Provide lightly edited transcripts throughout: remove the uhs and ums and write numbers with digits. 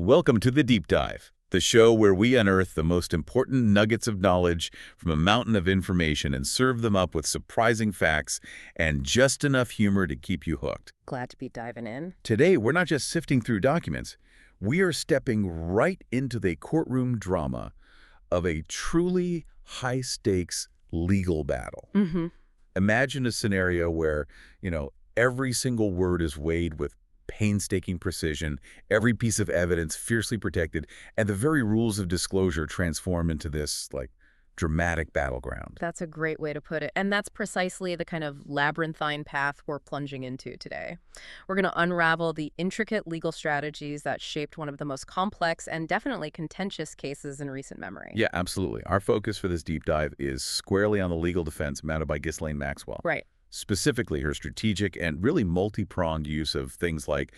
Welcome to The Deep Dive, the show where we unearth the most important nuggets of knowledge from a mountain of information and serve them up with surprising facts and just enough humor to keep you hooked. Glad to be diving in. Today, we're not just sifting through documents. We are stepping right into the courtroom drama of a truly high-stakes legal battle. Imagine a scenario where, every single word is weighed with painstaking precision, every piece of evidence fiercely protected, and the very rules of disclosure transform into this, dramatic battleground. That's a great way to put it. And that's precisely the kind of labyrinthine path we're plunging into today. We're going to unravel the intricate legal strategies that shaped one of the most complex and definitely contentious cases in recent memory. Yeah, absolutely. Our focus for this deep dive is squarely on the legal defense mounted by Ghislaine Maxwell. Right. Specifically, her strategic and really multi-pronged use of things like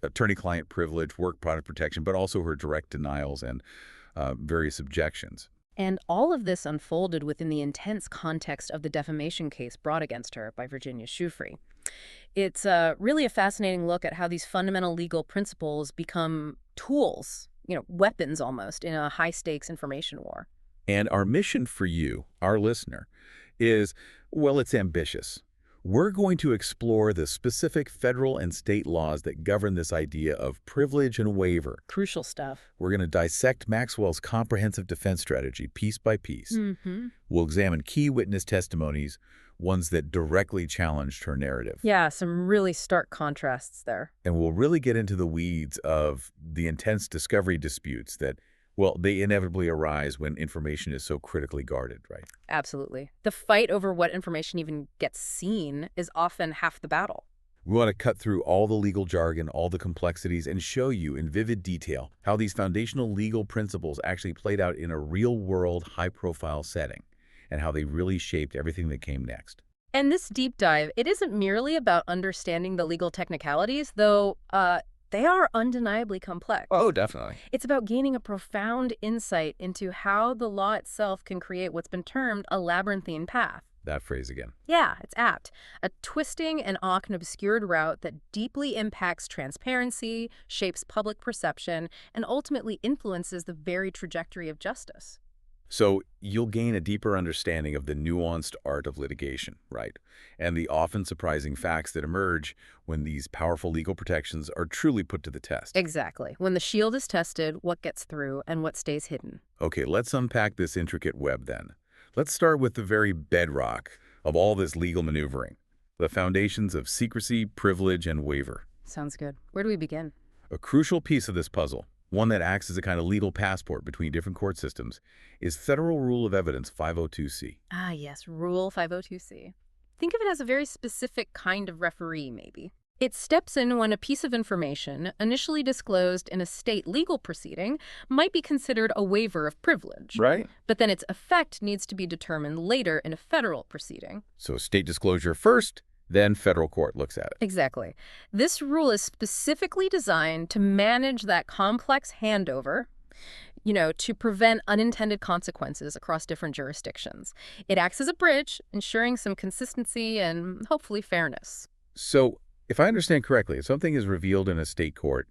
attorney-client privilege, work product protection, but also her direct denials and various objections. And all of this unfolded within the intense context of the defamation case brought against her by Virginia Giuffre. It's really a fascinating look at how these fundamental legal principles become tools, weapons almost, in a high-stakes information war. And our mission for you, our listener, is, it's ambitious. We're going to explore the specific federal and state laws that govern this idea of privilege and waiver. Crucial stuff. We're going to dissect Maxwell's comprehensive defense strategy piece by piece. We'll examine key witness testimonies, ones that directly challenged her narrative. Yeah, some really stark contrasts there. And we'll really get into the weeds of the intense discovery disputes that they inevitably arise when information is so critically guarded, right? Absolutely. The fight over what information even gets seen is often half the battle. We want to cut through all the legal jargon, all the complexities, and show you in vivid detail how these foundational legal principles actually played out in a real-world, high-profile setting, and how they really shaped everything that came next. And this deep dive, it isn't merely about understanding the legal technicalities, though they are undeniably complex. Oh, definitely. It's about gaining a profound insight into how the law itself can create what's been termed a labyrinthine path. That phrase again. Yeah, it's apt. A twisting and often obscured route that deeply impacts transparency, shapes public perception, and ultimately influences the very trajectory of justice. So you'll gain a deeper understanding of the nuanced art of litigation, right? And the often surprising facts that emerge when these powerful legal protections are truly put to the test. Exactly. When the shield is tested, what gets through and what stays hidden. Okay, let's unpack this intricate web then. Let's start with the very bedrock of all this legal maneuvering, the foundations of secrecy, privilege, and waiver. Sounds good. Where do we begin? A crucial piece of this puzzle, one that acts as a kind of legal passport between different court systems, is Federal Rule of Evidence 502c. Ah, yes, Rule 502c. Think of it as a very specific kind of referee, maybe. It steps in when a piece of information, initially disclosed in a state legal proceeding, might be considered a waiver of privilege. Right. But then its effect needs to be determined later in a federal proceeding. So state disclosure first, then federal court looks at it. Exactly. This rule is specifically designed to manage that complex handover, to prevent unintended consequences across different jurisdictions. It acts as a bridge, ensuring some consistency and hopefully fairness. So, if I understand correctly, if something is revealed in a state court,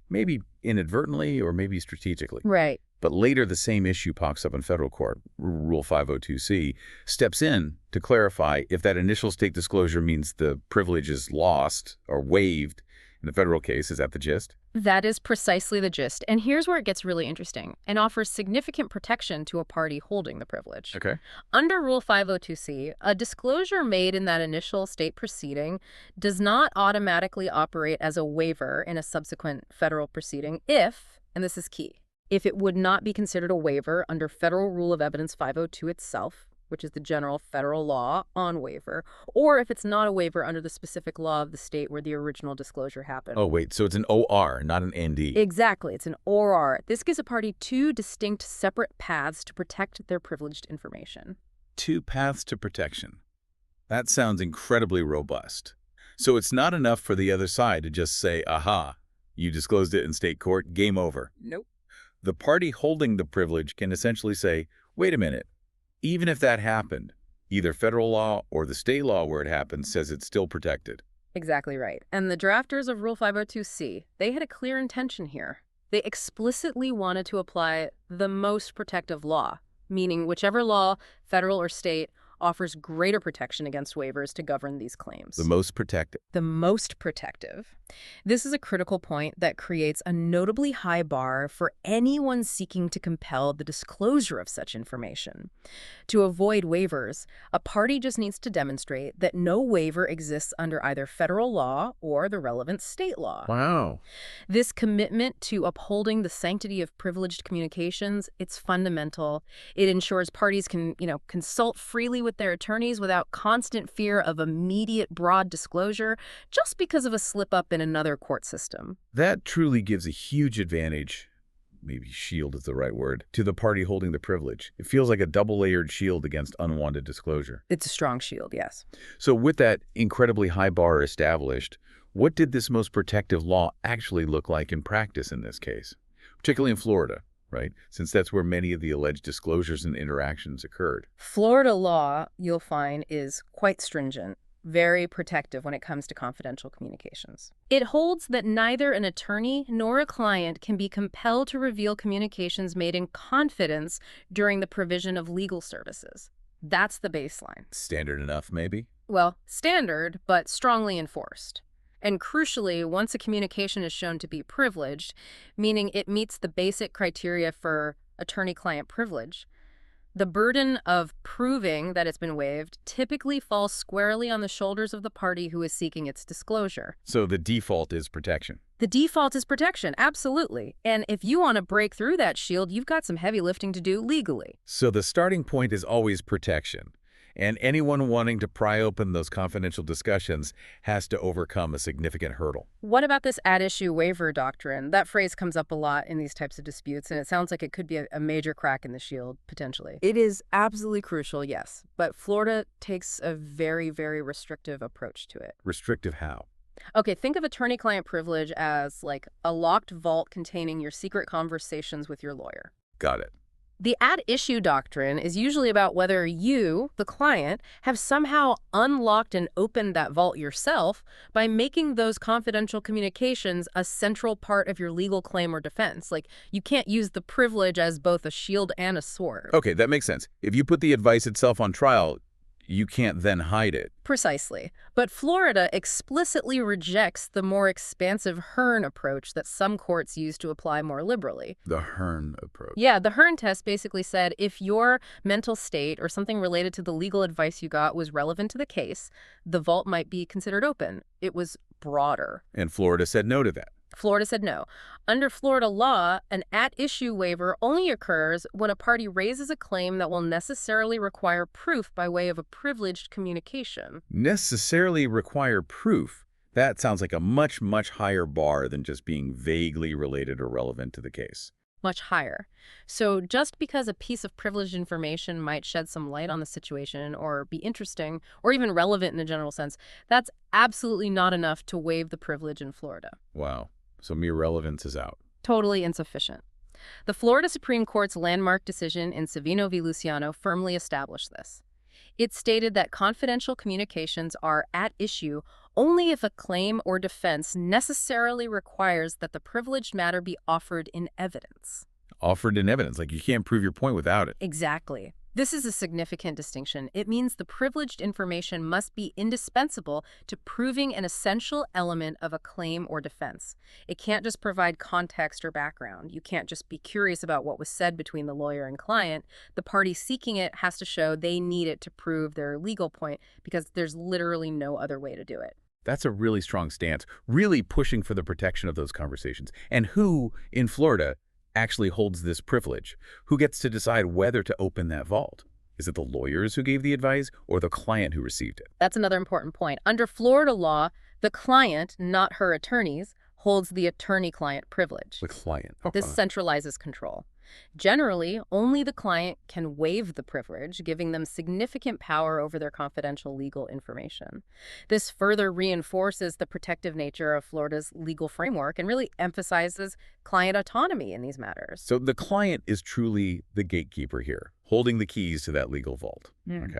maybe inadvertently or maybe strategically, Right. but later the same issue pops up in federal court, Rule 502c, steps in to clarify if that initial state disclosure means the privilege is lost or waived in the federal case. Is that the gist? That is precisely the gist. And here's where it gets really interesting and offers significant protection to a party holding the privilege. Okay. Under Rule 502c, a disclosure made in that initial state proceeding does not automatically operate as a waiver in a subsequent federal proceeding if, and this is key, if it would not be considered a waiver under Federal Rule of Evidence 502 itself, which is the general federal law on waiver, or if it's not a waiver under the specific law of the state where the original disclosure happened. Oh, wait, so it's an OR, not an ND. Exactly. It's an OR. This gives a party two distinct separate paths to protect their privileged information. Two paths to protection. That sounds incredibly robust. So it's not enough for the other side to just say, aha, you disclosed it in state court, game over. Nope. The party holding the privilege can essentially say, wait a minute, even if that happened, either federal law or the state law where it happened says it's still protected. Exactly right. And the drafters of Rule 502c, they had a clear intention here. They explicitly wanted to apply the most protective law, meaning whichever law, federal or state, offers greater protection against waivers to govern these claims. The most protected. The most protective. This is a critical point that creates a notably high bar for anyone seeking to compel the disclosure of such information. To avoid waivers, a party just needs to demonstrate that no waiver exists under either federal law or the relevant state law. Wow. This commitment to upholding the sanctity of privileged communications, it's fundamental. It ensures parties can, consult freely with their attorneys without constant fear of immediate broad disclosure just because of a slip-up in another court system. That truly gives a huge advantage, maybe shield is the right word, to the party holding the privilege. It feels like a double-layered shield against unwanted disclosure. It's a strong shield, yes. So with that incredibly high bar established, what did this most protective law actually look like in practice in this case? Particularly in Florida, right? Since that's where many of the alleged disclosures and interactions occurred. Florida law, you'll find, is quite stringent, very protective when it comes to confidential communications. It holds that neither an attorney nor a client can be compelled to reveal communications made in confidence during the provision of legal services. That's the baseline. Standard enough, maybe? Well, standard, but strongly enforced. And crucially, once a communication is shown to be privileged, meaning it meets the basic criteria for attorney-client privilege, the burden of proving that it's been waived typically falls squarely on the shoulders of the party who is seeking its disclosure. So the default is protection. The default is protection, absolutely. And if you want to break through that shield, you've got some heavy lifting to do legally. So the starting point is always protection. And anyone wanting to pry open those confidential discussions has to overcome a significant hurdle. What about this at-issue waiver doctrine? That phrase comes up a lot in these types of disputes, and it sounds like it could be a major crack in the shield, potentially. It is absolutely crucial, yes, but Florida takes a very, very restrictive approach to it. Restrictive how? Okay, think of attorney-client privilege as like a locked vault containing your secret conversations with your lawyer. Got it. The at-issue doctrine is usually about whether you, the client, have somehow unlocked and opened that vault yourself by making those confidential communications a central part of your legal claim or defense. Like, you can't use the privilege as both a shield and a sword. Okay, that makes sense. If you put the advice itself on trial, you can't then hide it. Precisely. But Florida explicitly rejects the more expansive Hearn approach that some courts use to apply more liberally. The Hearn approach. Yeah, the Hearn test basically said if your mental state or something related to the legal advice you got was relevant to the case, the vault might be considered open. It was broader. And Florida said no to that. Florida said no. Under Florida law, an at-issue waiver only occurs when a party raises a claim that will necessarily require proof by way of a privileged communication. Necessarily require proof. That sounds like a much, much higher bar than just being vaguely related or relevant to the case. Much higher. So just because a piece of privileged information might shed some light on the situation or be interesting or even relevant in a general sense, that's absolutely not enough to waive the privilege in Florida. Wow. So mere relevance is out. Totally insufficient. The Florida Supreme Court's landmark decision in Savino v. Luciano firmly established this. It stated that confidential communications are at issue only if a claim or defense necessarily requires that the privileged matter be offered in evidence. Offered in evidence, like you can't prove your point without it. Exactly. This is a significant distinction. It means the privileged information must be indispensable to proving an essential element of a claim or defense. It can't just provide context or background. You can't just be curious about what was said between the lawyer and client. The party seeking it has to show they need it to prove their legal point because there's literally no other way to do it. That's a really strong stance, really pushing for the protection of those conversations. And who, in Florida, actually holds this privilege? Who gets to decide whether to open that vault? Is it the lawyers who gave the advice or the client who received it? That's another important point. Under Florida law, the client, not her attorneys, holds the attorney-client privilege. The client. This centralizes control. Generally, only the client can waive the privilege, giving them significant power over their confidential legal information. This further reinforces the protective nature of Florida's legal framework and really emphasizes client autonomy in these matters. So the client is truly the gatekeeper here, holding the keys to that legal vault. Okay.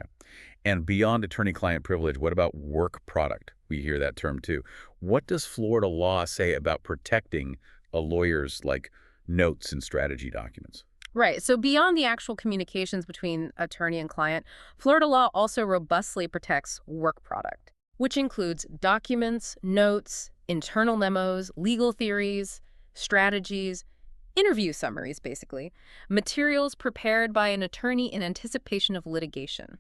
And beyond attorney-client privilege, what about work product? We hear that term too. What does Florida law say about protecting a lawyer's, like, notes and strategy documents. Right. So beyond the actual communications between attorney and client, Florida law also robustly protects work product, which includes documents, notes, internal memos, legal theories, strategies, interview summaries, basically, materials prepared by an attorney in anticipation of litigation.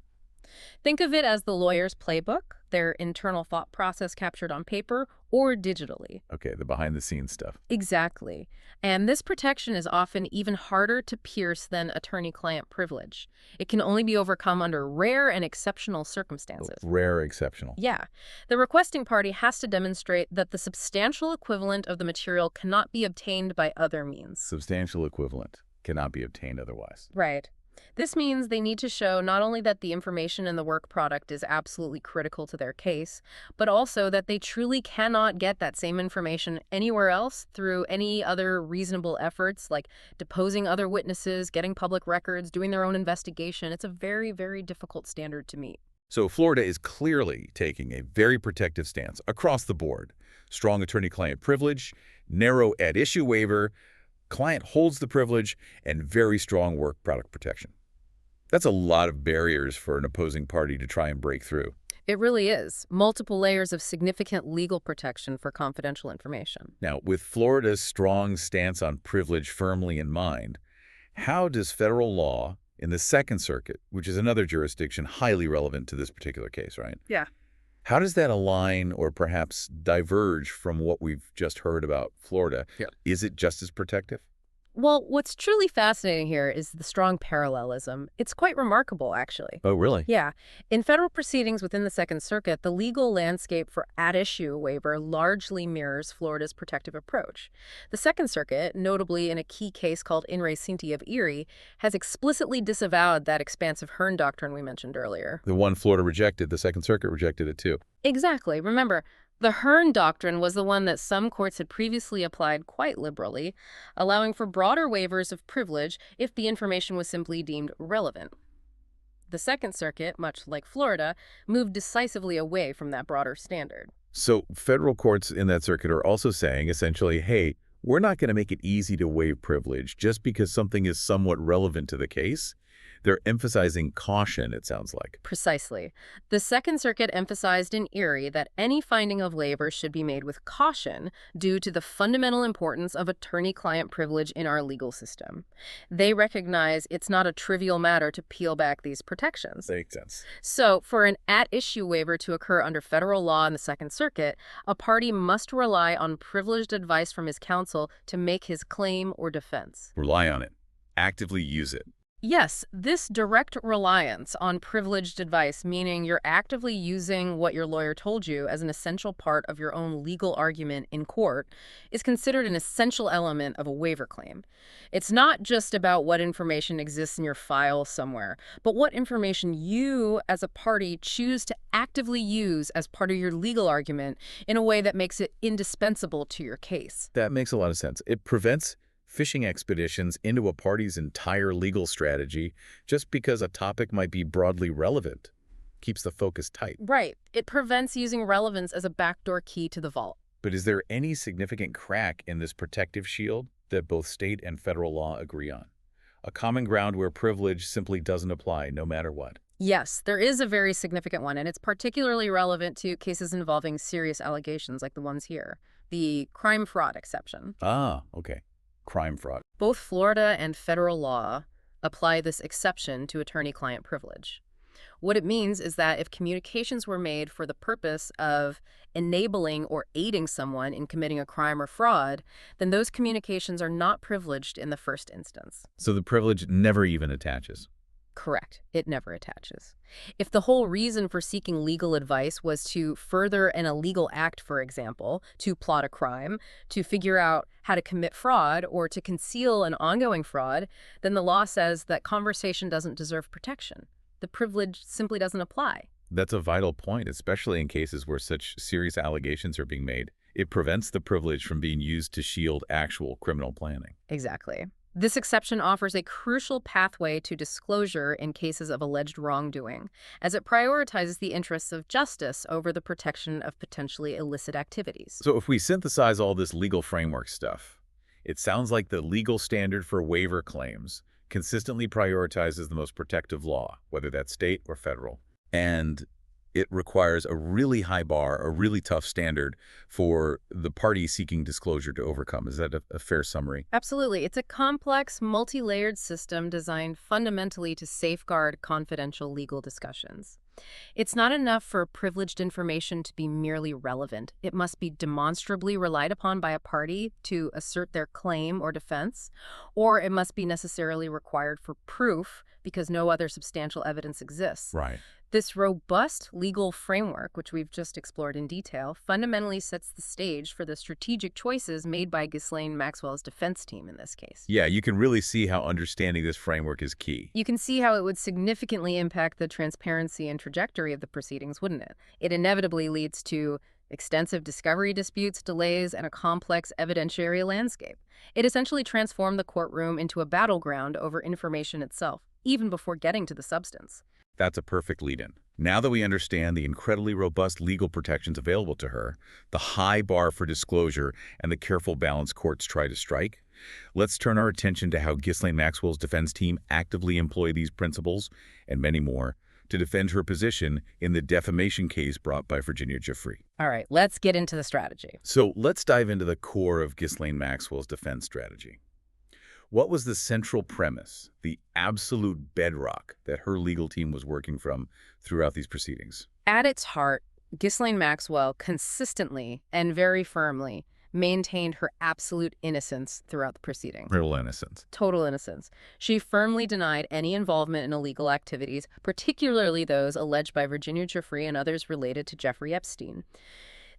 Think of it as the lawyer's playbook, their internal thought process captured on paper or digitally. Okay, the behind-the-scenes stuff. Exactly. And this protection is often even harder to pierce than attorney-client privilege. It can only be overcome under rare and exceptional circumstances. Rare, exceptional. Yeah. The requesting party has to demonstrate that the substantial equivalent of the material cannot be obtained by other means. Substantial equivalent cannot be obtained otherwise. Right. This means they need to show not only that the information in the work product is absolutely critical to their case, but also that they truly cannot get that same information anywhere else through any other reasonable efforts, like deposing other witnesses, getting public records, doing their own investigation. It's a very, very difficult standard to meet. So Florida is clearly taking a very protective stance across the board. Strong attorney-client privilege, narrow at-issue waiver, client holds the privilege, and very strong work product protection. That's a lot of barriers for an opposing party to try and break through. It really is. Multiple layers of significant legal protection for confidential information. Now, with Florida's strong stance on privilege firmly in mind, how does federal law in the Second Circuit, which is another jurisdiction highly relevant to this particular case, right? Yeah. How does that align or perhaps diverge from what we've just heard about Florida? Yeah. Is it just as protective? Well, what's truly fascinating here is the strong parallelism. It's quite remarkable, actually. Oh, really? Yeah. In federal proceedings within the Second Circuit, the legal landscape for at-issue waiver largely mirrors Florida's protective approach. The Second Circuit, notably in a key case called In re Cinti of Erie, has explicitly disavowed that expansive Hearn doctrine we mentioned earlier. The one Florida rejected, the Second Circuit rejected it too. Exactly. Remember, the Hearn doctrine was the one that some courts had previously applied quite liberally, allowing for broader waivers of privilege if the information was simply deemed relevant. The Second Circuit, much like Florida, moved decisively away from that broader standard. So federal courts in that circuit are also saying, essentially, hey, we're not going to make it easy to waive privilege just because something is somewhat relevant to the case. They're emphasizing caution, it sounds like. Precisely. The Second Circuit emphasized in Erie that any finding of waiver should be made with caution due to the fundamental importance of attorney-client privilege in our legal system. They recognize it's not a trivial matter to peel back these protections. Makes sense. So, for an at-issue waiver to occur under federal law in the Second Circuit, a party must rely on privileged advice from his counsel to make his claim or defense. Rely on it. Actively use it. Yes, this direct reliance on privileged advice, meaning you're actively using what your lawyer told you as an essential part of your own legal argument in court, is considered an essential element of a waiver claim. It's not just about what information exists in your file somewhere, but what information you, as a party, choose to actively use as part of your legal argument in a way that makes it indispensable to your case. That makes a lot of sense. It prevents fishing expeditions into a party's entire legal strategy just because a topic might be broadly relevant. Keeps the focus tight. Right. It prevents using relevance as a backdoor key to the vault. But is there any significant crack in this protective shield that both state and federal law agree on? A common ground where privilege simply doesn't apply no matter what? Yes, there is a very significant one, and it's particularly relevant to cases involving serious allegations like the ones here. The crime fraud exception. Ah, okay. Crime fraud. Both Florida and federal law apply this exception to attorney-client privilege. What it means is that if communications were made for the purpose of enabling or aiding someone in committing a crime or fraud, then those communications are not privileged in the first instance. So the privilege never even attaches. Correct. It never attaches. If the whole reason for seeking legal advice was to further an illegal act, for example, to plot a crime, to figure out how to commit fraud, or to conceal an ongoing fraud, then the law says that conversation doesn't deserve protection. The privilege simply doesn't apply. That's a vital point, especially in cases where such serious allegations are being made. It prevents the privilege from being used to shield actual criminal planning. Exactly. This exception offers a crucial pathway to disclosure in cases of alleged wrongdoing, as it prioritizes the interests of justice over the protection of potentially illicit activities. So if we synthesize all this legal framework stuff, It sounds like the legal standard for waiver claims consistently prioritizes the most protective law, whether that's state or federal. And it requires a really high bar, a really tough standard for the party seeking disclosure to overcome. Is that a fair summary? Absolutely. It's a complex, multi-layered system designed fundamentally to safeguard confidential legal discussions. It's not enough for privileged information to be merely relevant. It must be demonstrably relied upon by a party to assert their claim or defense, or it must be necessarily required for proof because no other substantial evidence exists. Right. This robust legal framework, which we've just explored in detail, fundamentally sets the stage for the strategic choices made by Ghislaine Maxwell's defense team in this case. Yeah, you can really see how understanding this framework is key. You can see how it would significantly impact the transparency and trajectory of the proceedings, wouldn't it? It inevitably leads to extensive discovery disputes, delays, and a complex evidentiary landscape. It essentially transformed the courtroom into a battleground over information itself, even before getting to the substance. That's a perfect lead-in. Now that we understand the incredibly robust legal protections available to her, the high bar for disclosure, and the careful balance courts try to strike, let's turn our attention to how Ghislaine Maxwell's defense team actively employ these principles, and many more, to defend her position in the defamation case brought by Virginia Giuffre. All right, let's get into the strategy. So let's dive into the core of Ghislaine Maxwell's defense strategy. What was the central premise, the absolute bedrock that her legal team was working from throughout these proceedings? At its heart, Ghislaine Maxwell consistently and very firmly maintained her absolute innocence throughout the proceeding. Total innocence. Total innocence. She firmly denied any involvement in illegal activities, particularly those alleged by Virginia Giuffre and others related to Jeffrey Epstein.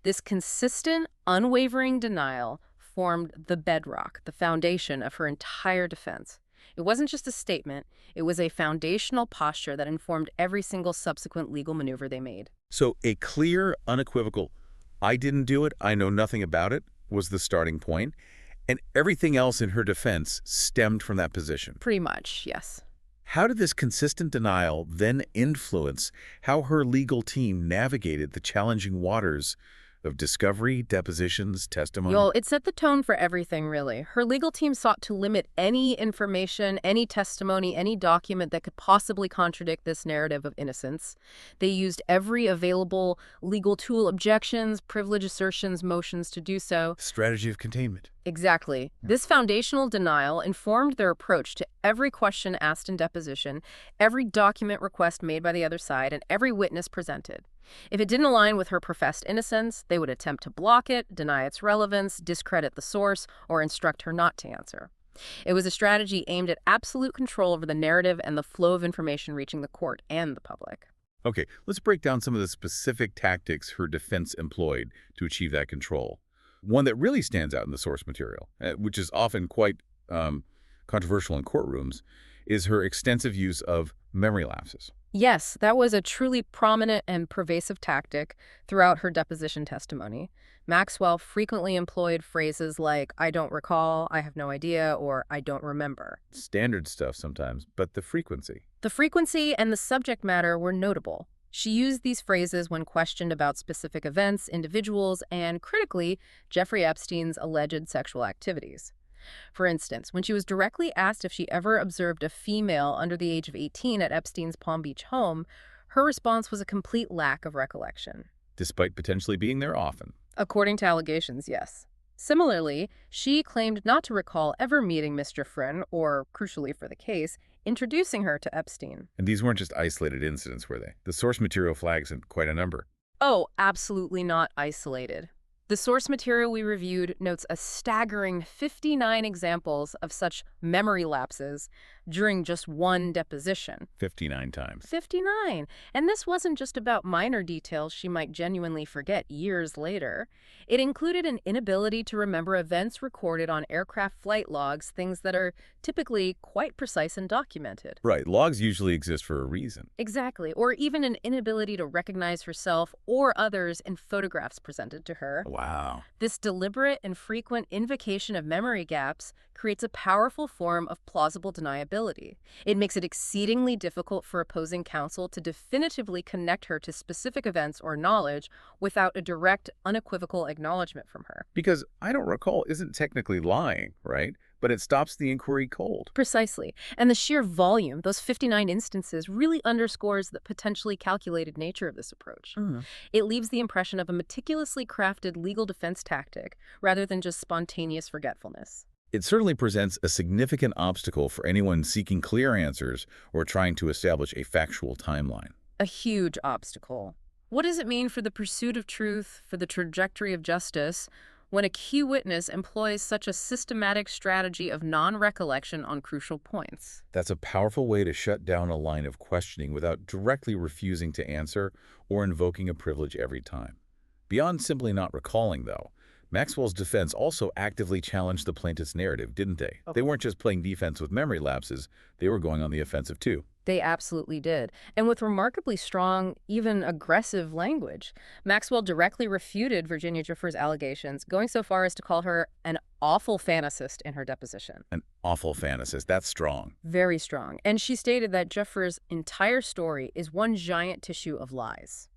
This consistent, unwavering denial formed the bedrock, the foundation of her entire defense. It wasn't just a statement, it was a foundational posture that informed every single subsequent legal maneuver they made. So a clear, unequivocal, I didn't do it, I know nothing about it, was the starting point, and everything else in her defense stemmed from that position. Pretty much, yes. How did this consistent denial then influence how her legal team navigated the challenging waters of discovery, depositions, testimony? Well, it set the tone for everything, really. Her legal team sought to limit any information, any testimony, any document that could possibly contradict this narrative of innocence. They used every available legal tool, objections, privilege assertions, motions to do so. Strategy of containment. Exactly. This foundational denial informed their approach to every question asked in deposition, every document request made by the other side, and every witness presented. If it didn't align with her professed innocence, they would attempt to block it, deny its relevance, discredit the source, or instruct her not to answer. It was a strategy aimed at absolute control over the narrative and the flow of information reaching the court and the public. Okay, let's break down some of the specific tactics her defense employed to achieve that control. One that really stands out in the source material, which is often quite controversial in courtrooms, is her extensive use of memory lapses. Yes, that was a truly prominent and pervasive tactic throughout her deposition testimony. Maxwell frequently employed phrases like, I don't recall, I have no idea, or I don't remember. Standard stuff sometimes, but the frequency. The frequency and the subject matter were notable. She used these phrases when questioned about specific events, individuals, and, critically, Jeffrey Epstein's alleged sexual activities. For instance, when she was directly asked if she ever observed a female under the age of 18 at Epstein's Palm Beach home, her response was a complete lack of recollection. Despite potentially being there often. According to allegations, yes. Similarly, she claimed not to recall ever meeting Ms. Giuffre or, crucially for the case, introducing her to Epstein. And these weren't just isolated incidents, were they? The source material flags quite a number. Oh, absolutely not isolated. The source material we reviewed notes a staggering 59 examples of such memory lapses during just one deposition. 59 times. 59. And this wasn't just about minor details she might genuinely forget years later. It included an inability to remember events recorded on aircraft flight logs, things that are typically quite precise and documented. Right. Logs usually exist for a reason. Exactly. Or even an inability to recognize herself or others in photographs presented to her. Wow. This deliberate and frequent invocation of memory gaps creates a powerful form of plausible deniability. It makes it exceedingly difficult for opposing counsel to definitively connect her to specific events or knowledge without a direct, unequivocal acknowledgement from her. Because I don't recall isn't technically lying, right? But it stops the inquiry cold. Precisely. And the sheer volume, those 59 instances, really underscores the potentially calculated nature of this approach. It leaves the impression of a meticulously crafted legal defense tactic rather than just spontaneous forgetfulness. It certainly presents a significant obstacle for anyone seeking clear answers or trying to establish a factual timeline. A huge obstacle. What does it mean for the pursuit of truth, for the trajectory of justice, when a key witness employs such a systematic strategy of non-recollection on crucial points? That's a powerful way to shut down a line of questioning without directly refusing to answer or invoking a privilege every time. Beyond simply not recalling, though, Maxwell's defense also actively challenged the plaintiff's narrative, didn't they? They weren't just playing defense with memory lapses, they were going on the offensive too. They absolutely did. And with remarkably strong, even aggressive language. Maxwell directly refuted Virginia Giuffre's allegations, going so far as to call her an awful fantasist in her deposition. An awful fantasist, that's strong. Very strong. And she stated that Giuffre's entire story is one giant tissue of lies.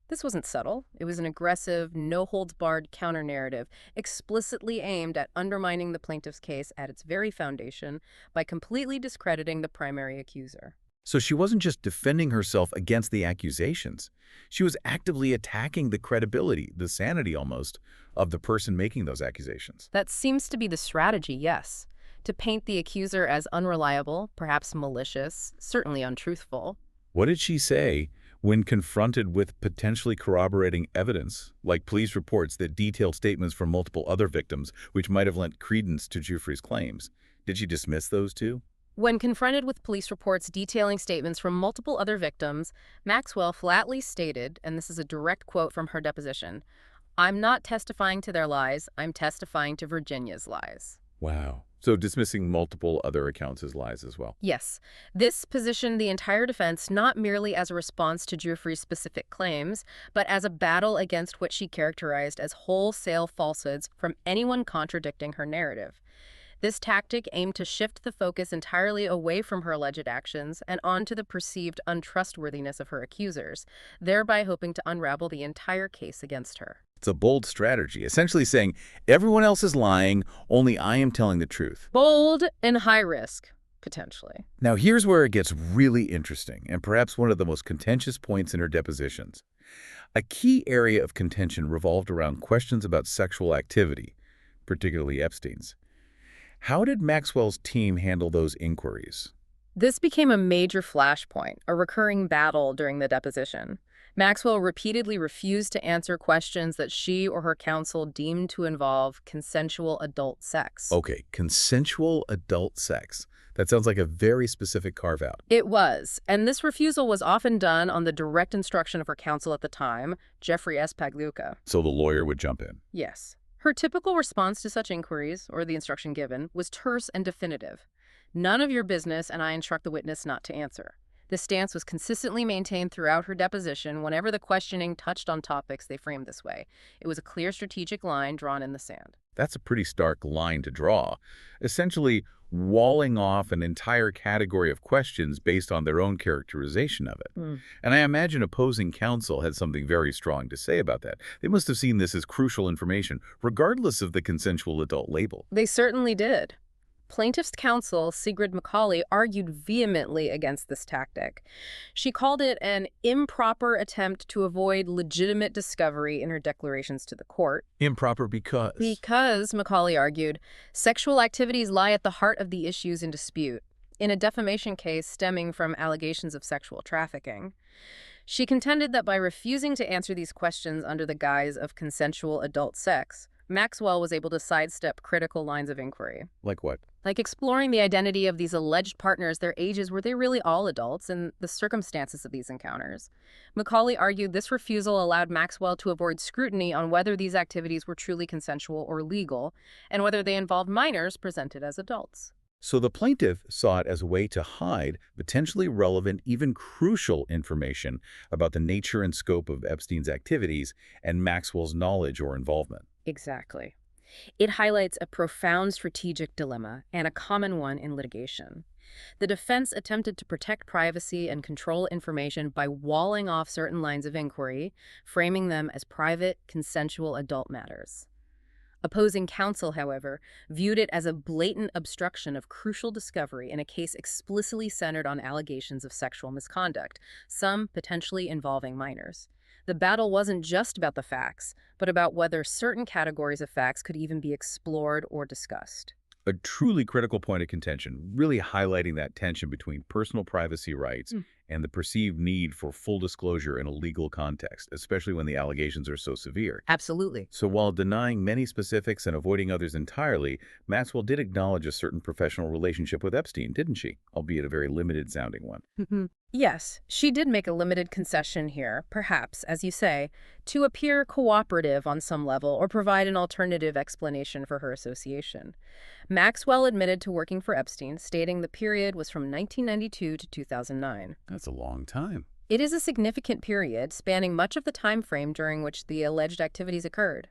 This wasn't subtle. It was an aggressive, no-holds-barred counter-narrative explicitly aimed at undermining the plaintiff's case at its very foundation by completely discrediting the primary accuser. So she wasn't just defending herself against the accusations. She was actively attacking the credibility, the sanity almost, of the person making those accusations. That seems to be the strategy, yes. To paint the accuser as unreliable, perhaps malicious, certainly untruthful. What did she say when confronted with potentially corroborating evidence, like police reports that detailed statements from multiple other victims, which might have lent credence to Giuffre's claims? Did she dismiss those too? When confronted with police reports detailing statements from multiple other victims, Maxwell flatly stated, and this is a direct quote from her deposition, "I'm not testifying to their lies, I'm testifying to Virginia's lies." Wow. So dismissing multiple other accounts as lies as well. Yes, this positioned the entire defense not merely as a response to Giuffre's specific claims, but as a battle against what she characterized as wholesale falsehoods from anyone contradicting her narrative. This tactic aimed to shift the focus entirely away from her alleged actions and onto the perceived untrustworthiness of her accusers, thereby hoping to unravel the entire case against her. It's a bold strategy, essentially saying, everyone else is lying, only I am telling the truth. Bold and high risk, potentially. Now here's where it gets really interesting, and perhaps one of the most contentious points in her depositions. A key area of contention revolved around questions about sexual activity, particularly Epstein's. How did Maxwell's team handle those inquiries? This became a major flashpoint, a recurring battle during the deposition. Maxwell repeatedly refused to answer questions that she or her counsel deemed to involve consensual adult sex. Okay, consensual adult sex. That sounds like a very specific carve-out. It was, and this refusal was often done on the direct instruction of her counsel at the time, Jeffrey S. Pagliuca. So the lawyer would jump in. Yes. Her typical response to such inquiries, or the instruction given, was terse and definitive. None of your business, and I instruct the witness not to answer. This stance was consistently maintained throughout her deposition whenever the questioning touched on topics they framed this way. It was a clear strategic line drawn in the sand. That's a pretty stark line to draw, essentially walling off an entire category of questions based on their own characterization of it. And I imagine opposing counsel had something very strong to say about that. They must have seen this as crucial information, regardless of the consensual adult label. They certainly did. Plaintiff's counsel, Sigrid Macaulay, argued vehemently against this tactic. She called it an improper attempt to avoid legitimate discovery in her declarations to the court. Improper because? Because, Macaulay argued, sexual activities lie at the heart of the issues in dispute, in a defamation case stemming from allegations of sexual trafficking. She contended that by refusing to answer these questions under the guise of consensual adult sex, Maxwell was able to sidestep critical lines of inquiry. Like what? Like exploring the identity of these alleged partners, their ages, were they really all adults, and the circumstances of these encounters. Macaulay argued this refusal allowed Maxwell to avoid scrutiny on whether these activities were truly consensual or legal, and whether they involved minors presented as adults. So the plaintiff saw it as a way to hide potentially relevant, even crucial information about the nature and scope of Epstein's activities and Maxwell's knowledge or involvement. Exactly. It highlights a profound strategic dilemma and a common one in litigation. The defense attempted to protect privacy and control information by walling off certain lines of inquiry, framing them as private, consensual adult matters. Opposing counsel, however, viewed it as a blatant obstruction of crucial discovery in a case explicitly centered on allegations of sexual misconduct, some potentially involving minors. The battle wasn't just about the facts, but about whether certain categories of facts could even be explored or discussed. A truly critical point of contention, really highlighting that tension between personal privacy rights and the perceived need for full disclosure in a legal context, especially when the allegations are so severe. Absolutely. So while denying many specifics and avoiding others entirely, Maxwell did acknowledge a certain professional relationship with Epstein, didn't she? Albeit a very limited-sounding one. Yes, she did make a limited concession here, perhaps, as you say, to appear cooperative on some level or provide an alternative explanation for her association. Maxwell admitted to working for Epstein, stating the period was from 1992 to 2009. That's a long time. It is a significant period, spanning much of the time frame during which the alleged activities occurred.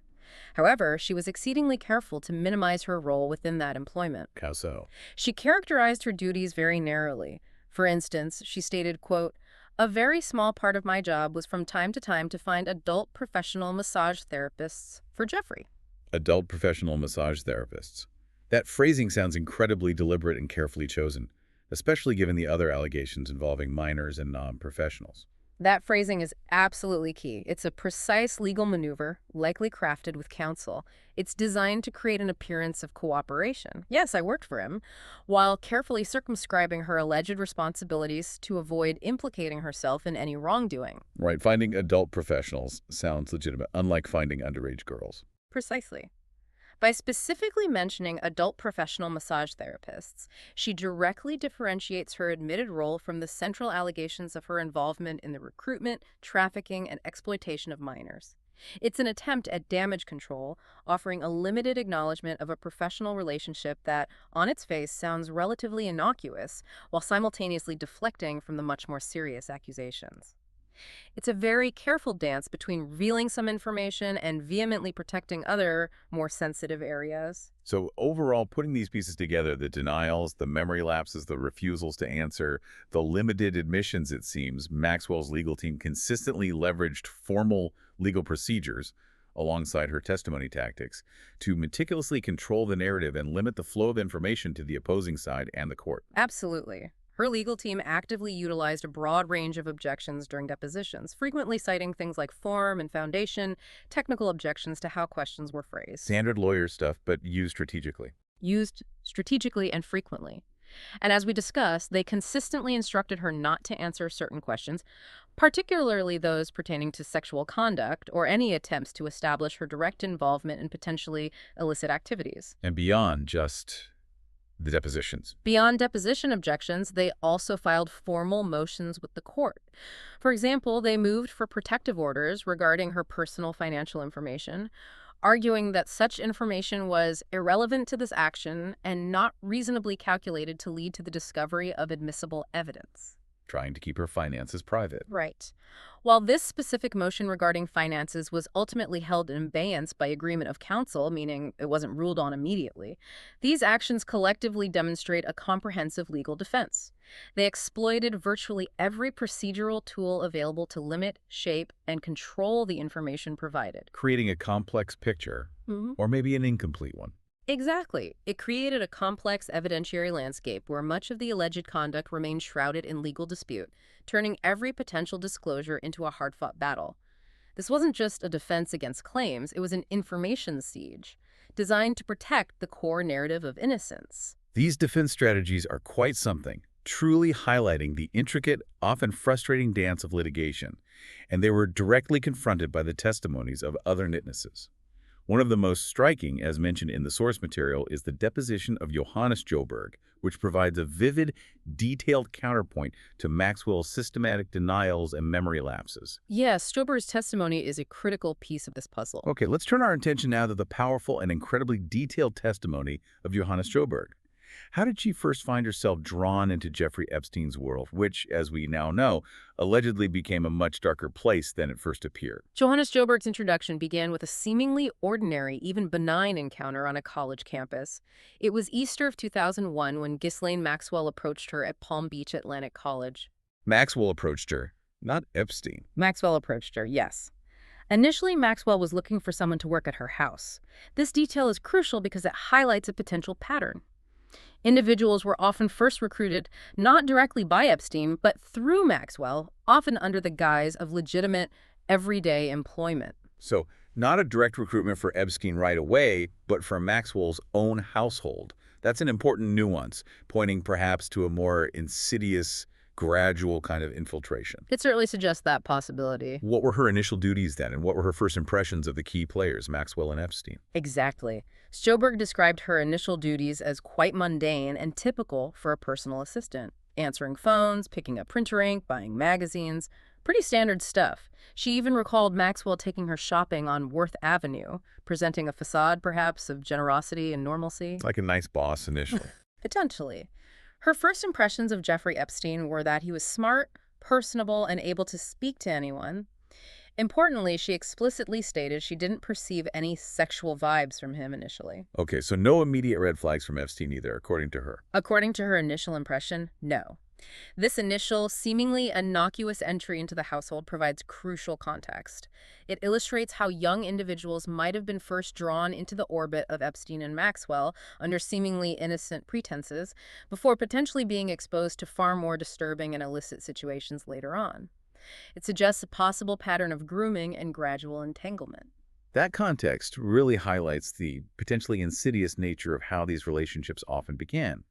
However, she was exceedingly careful to minimize her role within that employment. How so? She characterized her duties very narrowly. For instance, she stated, quote, "A very small part of my job was from time to time to find adult professional massage therapists for Jeffrey." Adult professional massage therapists. That phrasing sounds incredibly deliberate and carefully chosen, especially given the other allegations involving minors and non-professionals. That phrasing is absolutely key. It's a precise legal maneuver, likely crafted with counsel. It's designed to create an appearance of cooperation. Yes, I worked for him, while carefully circumscribing her alleged responsibilities to avoid implicating herself in any wrongdoing. Right, finding adult professionals sounds legitimate, unlike finding underage girls. Precisely. By specifically mentioning adult professional massage therapists, she directly differentiates her admitted role from the central allegations of her involvement in the recruitment, trafficking, and exploitation of minors. It's an attempt at damage control, offering a limited acknowledgement of a professional relationship that, on its face, sounds relatively innocuous, while simultaneously deflecting from the much more serious accusations. It's a very careful dance between revealing some information and vehemently protecting other, more sensitive areas. So overall, putting these pieces together, the denials, the memory lapses, the refusals to answer, the limited admissions, it seems, Maxwell's legal team consistently leveraged formal legal procedures alongside her testimony tactics to meticulously control the narrative and limit the flow of information to the opposing side and the court. Absolutely. Her legal team actively utilized a broad range of objections during depositions, frequently citing things like form and foundation, technical objections to how questions were phrased. Standard lawyer stuff, but used strategically. Used strategically and frequently. And as we discussed, they consistently instructed her not to answer certain questions, particularly those pertaining to sexual conduct or any attempts to establish her direct involvement in potentially illicit activities. And beyond just the depositions. Beyond deposition objections, they also filed formal motions with the court. For example, they moved for protective orders regarding her personal financial information, arguing that such information was irrelevant to this action and not reasonably calculated to lead to the discovery of admissible evidence. Trying to keep her finances private. Right. While this specific motion regarding finances was ultimately held in abeyance by agreement of counsel, meaning it wasn't ruled on immediately, these actions collectively demonstrate a comprehensive legal defense. They exploited virtually every procedural tool available to limit, shape, and control the information provided. Creating a complex picture, or maybe an incomplete one. Exactly. It created a complex evidentiary landscape where much of the alleged conduct remained shrouded in legal dispute, turning every potential disclosure into a hard-fought battle. This wasn't just a defense against claims, it was an information siege, designed to protect the core narrative of innocence. These defense strategies are quite something, truly highlighting the intricate, often frustrating dance of litigation, and they were directly confronted by the testimonies of other witnesses. One of the most striking, as mentioned in the source material, is the deposition of Johannes Joberg, which provides a vivid, detailed counterpoint to Maxwell's systematic denials and memory lapses. Yes, Joberg's testimony is a critical piece of this puzzle. Okay, let's turn our attention now to the powerful and incredibly detailed testimony of Johannes Joberg. How did she first find herself drawn into Jeffrey Epstein's world, which, as we now know, allegedly became a much darker place than it first appeared? Johannes Joberg's introduction began with a seemingly ordinary, even benign encounter on a college campus. It was Easter of 2001 when Ghislaine Maxwell approached her at Palm Beach Atlantic College. Maxwell approached her, not Epstein. Maxwell approached her, yes. Initially, Maxwell was looking for someone to work at her house. This detail is crucial because it highlights a potential pattern. Individuals were often first recruited not directly by Epstein, but through Maxwell, often under the guise of legitimate, everyday employment. So, not a direct recruitment for Epstein right away, but from Maxwell's own household. That's an important nuance, pointing perhaps to a more insidious, gradual kind of infiltration. It certainly suggests that possibility. What were her initial duties then, and what were her first impressions of the key players, Maxwell and Epstein? Exactly. Joberg described her initial duties as quite mundane and typical for a personal assistant. Answering phones, picking up printer ink, buying magazines. Pretty standard stuff. She even recalled Maxwell taking her shopping on Worth Avenue, presenting a facade, perhaps, of generosity and normalcy. Like a nice boss initially. Potentially. Her first impressions of Jeffrey Epstein were that he was smart, personable, and able to speak to anyone. Importantly, she explicitly stated she didn't perceive any sexual vibes from him initially. Okay, so no immediate red flags from Epstein either, according to her. According to her initial impression, no. This initial, seemingly innocuous entry into the household provides crucial context. It illustrates how young individuals might have been first drawn into the orbit of Epstein and Maxwell under seemingly innocent pretenses, before potentially being exposed to far more disturbing and illicit situations later on. It suggests a possible pattern of grooming and gradual entanglement. That context really highlights the potentially insidious nature of how these relationships often began,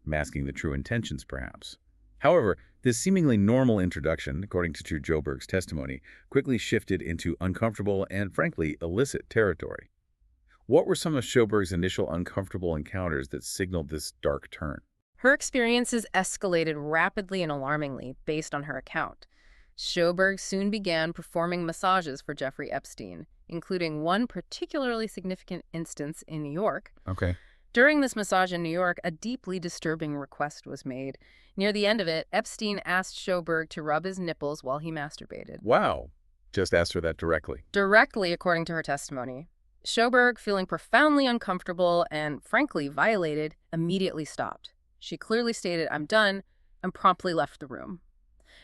masking the true intentions, perhaps. However, this seemingly normal introduction, according to Joberg's testimony, quickly shifted into uncomfortable and, frankly, illicit territory. What were some of Joberg's initial uncomfortable encounters that signaled this dark turn? Her experiences escalated rapidly and alarmingly based on her account. Joberg soon began performing massages for Jeffrey Epstein, including one particularly significant instance in New York. Okay. During this massage in New York, a deeply disturbing request was made. Near the end of it, Epstein asked Joberg to rub his nipples while he masturbated. Wow. Just asked her that directly. Directly, according to her testimony. Joberg, feeling profoundly uncomfortable and, frankly, violated, immediately stopped. She clearly stated, "I'm done," and promptly left the room.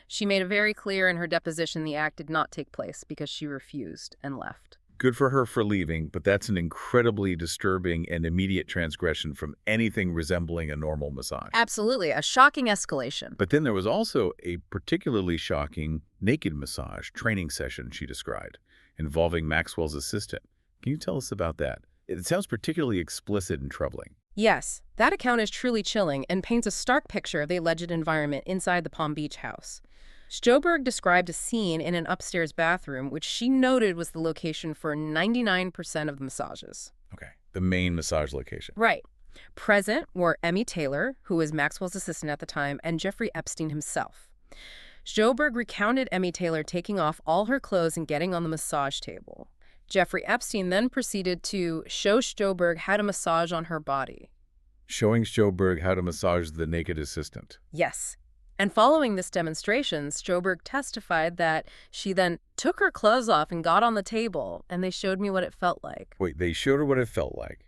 She made it very clear in her deposition the act did not take place because she refused and left. Good for her for leaving, but that's an incredibly disturbing and immediate transgression from anything resembling a normal massage. Absolutely, a shocking escalation. But then there was also a particularly shocking naked massage training session she described, involving Maxwell's assistant. Can you tell us about that? It sounds particularly explicit and troubling. Yes, that account is truly chilling and paints a stark picture of the alleged environment inside the Palm Beach house. Joberg described a scene in an upstairs bathroom, which she noted was the location for 99% of the massages. Okay, the main massage location. Right. Present were Emmy Taylor, who was Maxwell's assistant at the time, and Jeffrey Epstein himself. Joberg recounted Emmy Taylor taking off all her clothes and getting on the massage table. Jeffrey Epstein then proceeded to show Joberg how to massage on her body. Showing Joberg how to massage the naked assistant. Yes. And following this demonstration, Joberg testified that she then took her clothes off and got on the table, and they showed me what it felt like. Wait, they showed her what it felt like.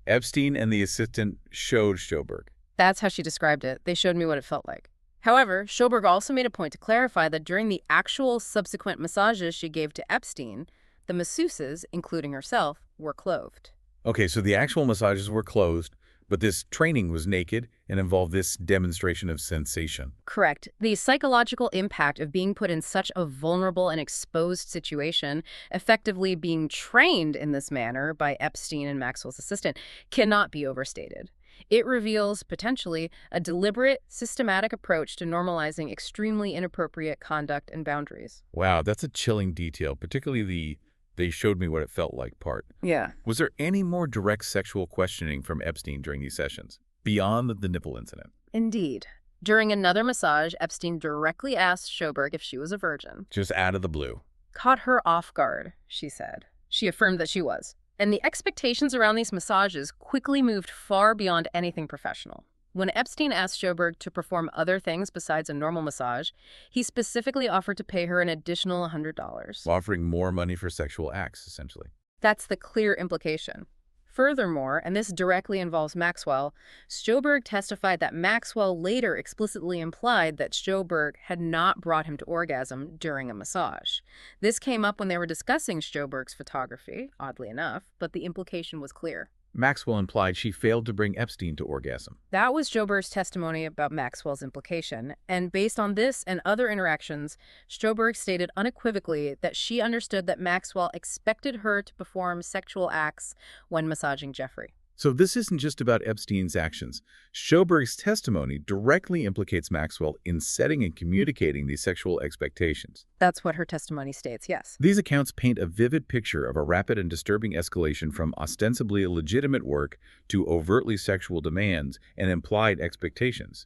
Epstein and the assistant showed Joberg. That's how she described it. They showed me what it felt like. However, Joberg also made a point to clarify that during the actual subsequent massages she gave to Epstein, the masseuses, including herself, were clothed. Okay, so the actual massages were closed, but this training was naked and involved this demonstration of sensation. Correct. The psychological impact of being put in such a vulnerable and exposed situation, effectively being trained in this manner by Epstein and Maxwell's assistant, cannot be overstated. It reveals, potentially, a deliberate, systematic approach to normalizing extremely inappropriate conduct and boundaries. Wow, that's a chilling detail, particularly the "they showed me what it felt like" part. Yeah. Was there any more direct sexual questioning from Epstein during these sessions, beyond the nipple incident? Indeed. During another massage, Epstein directly asked Joberg if she was a virgin. Just out of the blue. Caught her off guard, she said. She affirmed that she was. And the expectations around these massages quickly moved far beyond anything professional. When Epstein asked Sjoberg to perform other things besides a normal massage, he specifically offered to pay her an additional $100. Offering more money for sexual acts, essentially. That's the clear implication. Furthermore, and this directly involves Maxwell, Sjoberg testified that Maxwell later explicitly implied that Sjoberg had not brought him to orgasm during a massage. This came up when they were discussing Sjoberg's photography, oddly enough, but the implication was clear. Maxwell implied she failed to bring Epstein to orgasm. That was Sjoberg's testimony about Maxwell's implication, and based on this and other interactions, Sjoberg stated unequivocally that she understood that Maxwell expected her to perform sexual acts when massaging Jeffrey. So this isn't just about Epstein's actions. Sjoberg's testimony directly implicates Maxwell in setting and communicating these sexual expectations. That's what her testimony states, yes. These accounts paint a vivid picture of a rapid and disturbing escalation from ostensibly legitimate work to overtly sexual demands and implied expectations.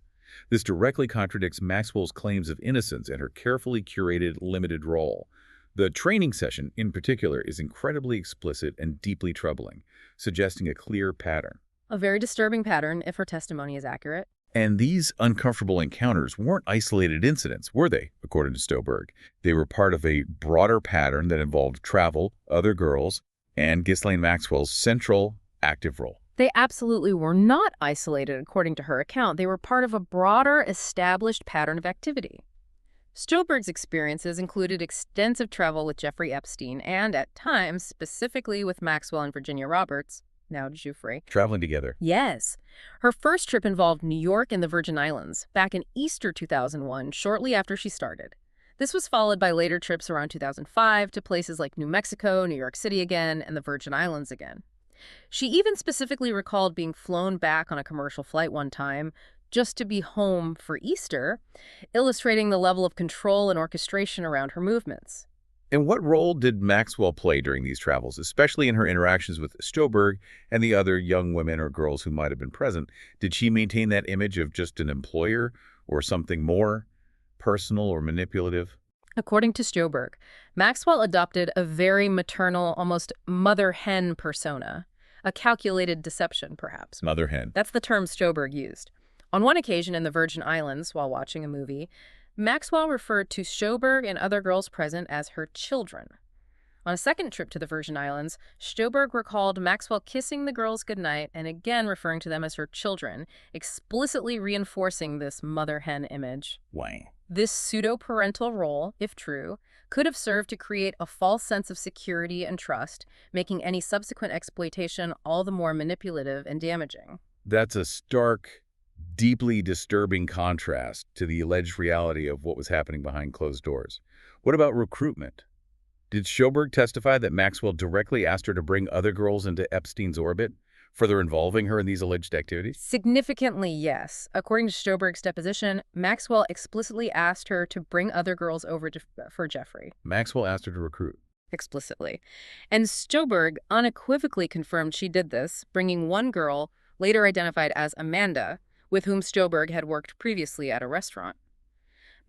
This directly contradicts Maxwell's claims of innocence and her carefully curated, limited role. The training session, in particular, is incredibly explicit and deeply troubling, suggesting a clear pattern. A very disturbing pattern, if her testimony is accurate. And these uncomfortable encounters weren't isolated incidents, were they, according to Sjoberg? They were part of a broader pattern that involved travel, other girls, and Ghislaine Maxwell's central, active role. They absolutely were not isolated, according to her account. They were part of a broader, established pattern of activity. Sjoberg's experiences included extensive travel with Jeffrey Epstein and, at times, specifically with Maxwell and Virginia Roberts, now Giuffre. Traveling together. Yes. Her first trip involved New York and the Virgin Islands, back in Easter 2001, shortly after she started. This was followed by later trips around 2005 to places like New Mexico, New York City again, and the Virgin Islands again. She even specifically recalled being flown back on a commercial flight one time just to be home for Easter, illustrating the level of control and orchestration around her movements. And what role did Maxwell play during these travels, especially in her interactions with Sjoberg and the other young women or girls who might have been present? Did she maintain that image of just an employer or something more personal or manipulative? According to Sjoberg, Maxwell adopted a very maternal, almost mother-hen persona, a calculated deception, perhaps. Mother hen. That's the term Sjoberg used. On one occasion in the Virgin Islands, while watching a movie, Maxwell referred to Sjoberg and other girls present as her children. On a second trip to the Virgin Islands, Sjoberg recalled Maxwell kissing the girls goodnight and again referring to them as her children, explicitly reinforcing this mother-hen image. Why? This pseudo-parental role, if true, could have served to create a false sense of security and trust, making any subsequent exploitation all the more manipulative and damaging. That's a stark, deeply disturbing contrast to the alleged reality of what was happening behind closed doors. What about recruitment? Did Sjoberg testify that Maxwell directly asked her to bring other girls into Epstein's orbit, further involving her in these alleged activities? Significantly, yes. According to Sjoberg's deposition, Maxwell explicitly asked her to bring other girls over for Jeffrey. Maxwell asked her to recruit. Explicitly. And Sjoberg unequivocally confirmed she did this, bringing one girl, later identified as Amanda, with whom Sjoberg had worked previously at a restaurant.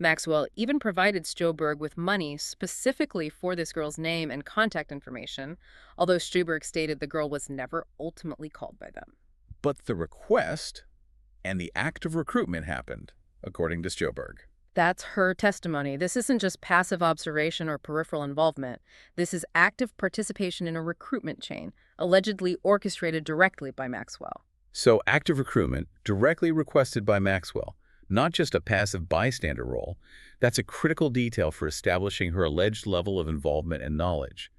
Maxwell even provided Sjoberg with money specifically for this girl's name and contact information, although Sjoberg stated the girl was never ultimately called by them. But the request and the act of recruitment happened, according to Sjoberg. That's her testimony. This isn't just passive observation or peripheral involvement. This is active participation in a recruitment chain, allegedly orchestrated directly by Maxwell. So active recruitment, directly requested by Maxwell, not just a passive bystander role. That's a critical detail for establishing her alleged level of involvement and knowledge.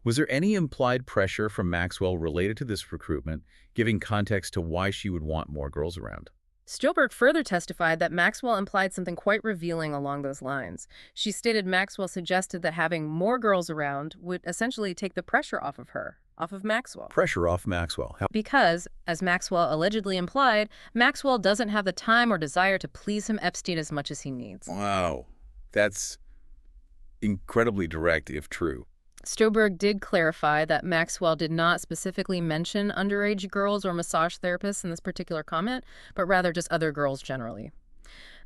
Was there any implied pressure from Maxwell related to this recruitment, giving context to why she would want more girls around? Sjoberg further testified that Maxwell implied something quite revealing along those lines. She stated Maxwell suggested that having more girls around would essentially take the pressure off of her, off of Maxwell. Pressure off Maxwell. Because, as Maxwell allegedly implied, Maxwell doesn't have the time or desire to please him Epstein as much as he needs. Wow. That's incredibly direct, if true. Sjoberg did clarify that Maxwell did not specifically mention underage girls or massage therapists in this particular comment, but rather just other girls generally.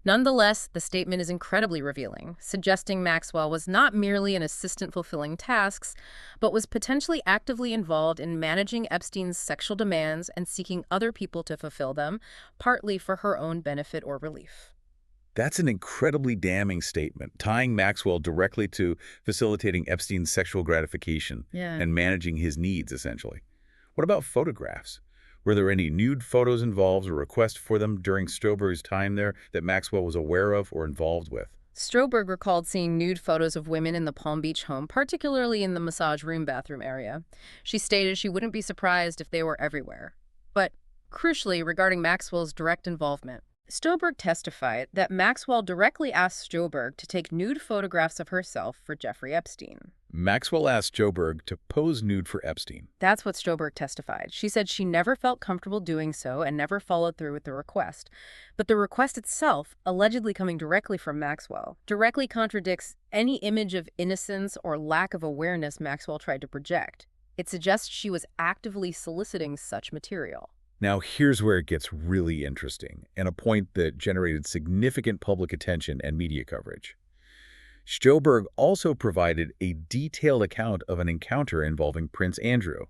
Nonetheless, the statement is incredibly revealing, suggesting Maxwell was not merely an assistant fulfilling tasks, but was potentially actively involved in managing Epstein's sexual demands and seeking other people to fulfill them, partly for her own benefit or relief. That's an incredibly damning statement, tying Maxwell directly to facilitating Epstein's sexual gratification Yeah. and managing his needs, essentially. What about photographs? Were there any nude photos involved or requests for them during Stroberg's time there that Maxwell was aware of or involved with? Stroberg recalled seeing nude photos of women in the Palm Beach home, particularly in the massage room bathroom area. She stated she wouldn't be surprised if they were everywhere. But crucially, regarding Maxwell's direct involvement, Stroberg testified that Maxwell directly asked Stroberg to take nude photographs of herself for Jeffrey Epstein. Maxwell asked Stroberg to pose nude for Epstein. That's what Stroberg testified. She said she never felt comfortable doing so and never followed through with the request. But the request itself, allegedly coming directly from Maxwell, directly contradicts any image of innocence or lack of awareness Maxwell tried to project. It suggests she was actively soliciting such material. Now, here's where it gets really interesting, and a point that generated significant public attention and media coverage. Stroberg also provided a detailed account of an encounter involving Prince Andrew.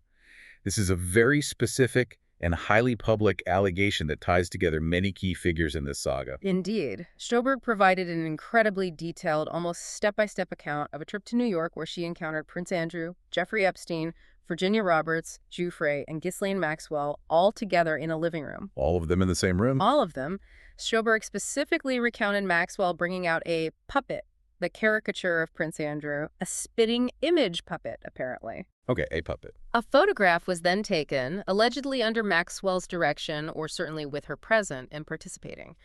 This is a very specific and highly public allegation that ties together many key figures in this saga. Indeed. Stroberg provided an incredibly detailed, almost step-by-step account of a trip to New York where she encountered Prince Andrew, Jeffrey Epstein, Virginia Roberts, Giuffre, and Ghislaine Maxwell all together in a living room. All of them in the same room? All of them. Stroberg specifically recounted Maxwell bringing out a puppet, the caricature of Prince Andrew, a spitting image puppet, apparently. Okay, a puppet. A photograph was then taken, allegedly under Maxwell's direction or certainly with her present and participating.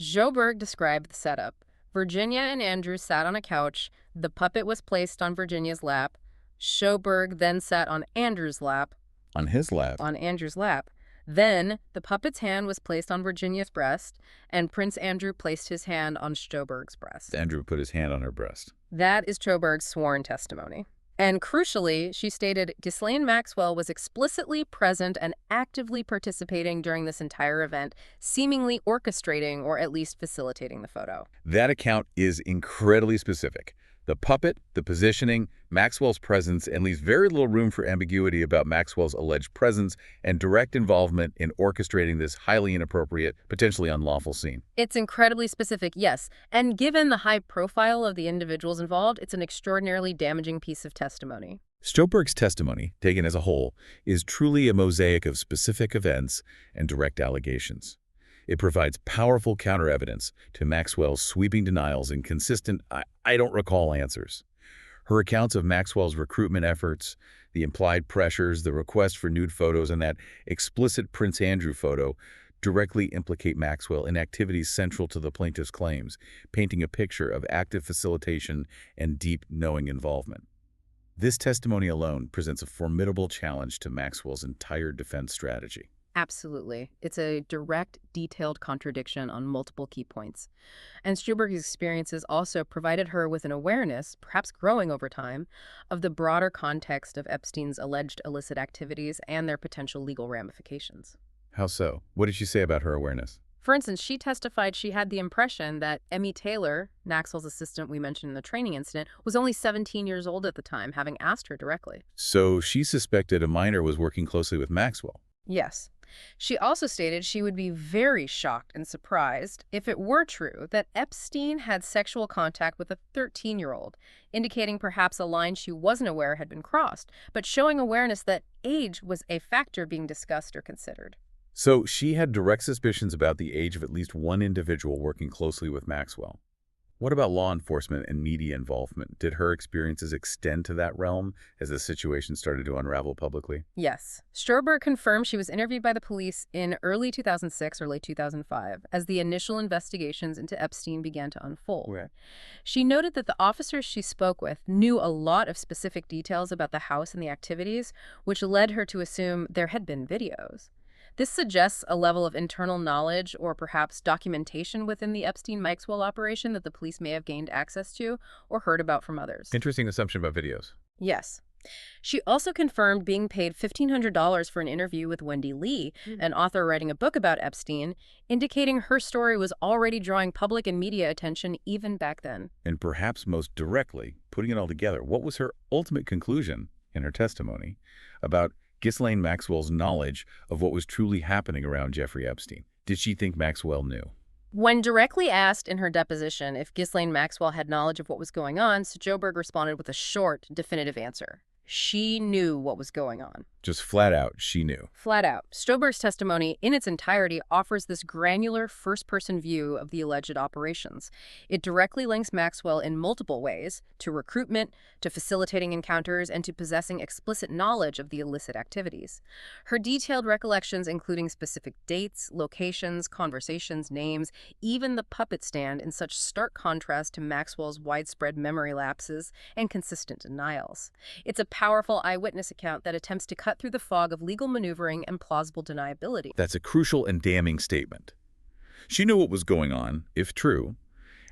Stroberg described the setup. Virginia and Andrew sat on a couch. The puppet was placed on Virginia's lap. Stroberg then sat on Andrew's lap. On his lap? On Andrew's lap. Then, the puppet's hand was placed on Virginia's breast, and Prince Andrew placed his hand on Stroberg's breast. Andrew put his hand on her breast. That is Stroberg's sworn testimony. And crucially, she stated Ghislaine Maxwell was explicitly present and actively participating during this entire event, seemingly orchestrating or at least facilitating the photo. That account is incredibly specific. The puppet, the positioning, Maxwell's presence, and leaves very little room for ambiguity about Maxwell's alleged presence and direct involvement in orchestrating this highly inappropriate, potentially unlawful scene. It's incredibly specific, yes. And given the high profile of the individuals involved, it's an extraordinarily damaging piece of testimony. Stroberg's testimony, taken as a whole, is truly a mosaic of specific events and direct allegations. It provides powerful counter-evidence to Maxwell's sweeping denials and consistent, I don't recall answers. Her accounts of Maxwell's recruitment efforts, the implied pressures, the request for nude photos, and that explicit Prince Andrew photo directly implicate Maxwell in activities central to the plaintiff's claims, painting a picture of active facilitation and deep, knowing involvement. This testimony alone presents a formidable challenge to Maxwell's entire defense strategy. Absolutely. It's a direct, detailed contradiction on multiple key points. And Stroberg's experiences also provided her with an awareness, perhaps growing over time, of the broader context of Epstein's alleged illicit activities and their potential legal ramifications. How so? What did she say about her awareness? For instance, she testified she had the impression that Emmy Taylor, Maxwell's assistant we mentioned in the training incident, was only 17 years old at the time, having asked her directly. So she suspected a minor was working closely with Maxwell. Yes. She also stated she would be very shocked and surprised if it were true that Epstein had sexual contact with a 13-year-old, indicating perhaps a line she wasn't aware had been crossed, but showing awareness that age was a factor being discussed or considered. So she had direct suspicions about the age of at least one individual working closely with Maxwell. What about law enforcement and media involvement? Did her experiences extend to that realm as the situation started to unravel publicly? Yes. Stroberg confirmed she was interviewed by the police in early 2006 or late 2005 as the initial investigations into Epstein began to unfold. Okay. She noted that the officers she spoke with knew a lot of specific details about the house and the activities, which led her to assume there had been videos. This suggests a level of internal knowledge or perhaps documentation within the Epstein-Maxwell operation that the police may have gained access to or heard about from others. Interesting assumption about videos. Yes. She also confirmed being paid $1,500 for an interview with Wendy Lee, an author writing a book about Epstein, indicating her story was already drawing public and media attention even back then. And perhaps most directly, putting it all together, what was her ultimate conclusion in her testimony about Ghislaine Maxwell's knowledge of what was truly happening around Jeffrey Epstein? Did she think Maxwell knew? When directly asked in her deposition if Ghislaine Maxwell had knowledge of what was going on, Sjoberg responded with a short, definitive answer. She knew what was going on. Just flat out, she knew. Flat out. Sjoberg's testimony in its entirety offers this granular first-person view of the alleged operations. It directly links Maxwell in multiple ways, to recruitment, to facilitating encounters, and to possessing explicit knowledge of the illicit activities. Her detailed recollections, including specific dates, locations, conversations, names, even the puppet stand, in such stark contrast to Maxwell's widespread memory lapses and consistent denials. It's a powerful eyewitness account that attempts to cut through the fog of legal maneuvering and plausible deniability. That's a crucial and damning statement. She knew what was going on, if true,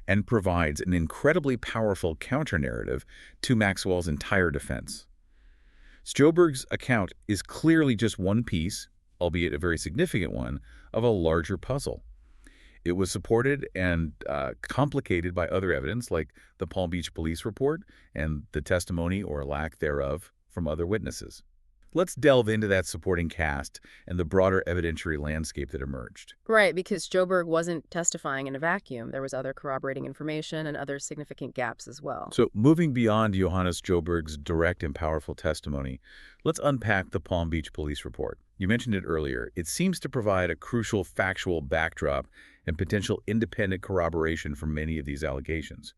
and provides an incredibly powerful counter-narrative to Maxwell's entire defense. Sjoberg's account is clearly just one piece, albeit a very significant one, of a larger puzzle. It was supported and complicated by other evidence like the Palm Beach police report and the testimony or lack thereof from other witnesses. Let's delve into that supporting cast and the broader evidentiary landscape that emerged. Right, because Sjoberg wasn't testifying in a vacuum. There was other corroborating information and other significant gaps as well. So moving beyond Johannes Sjoberg's direct and powerful testimony, let's unpack the Palm Beach police report. You mentioned it earlier. It seems to provide a crucial factual backdrop and potential independent corroboration for many of these allegations.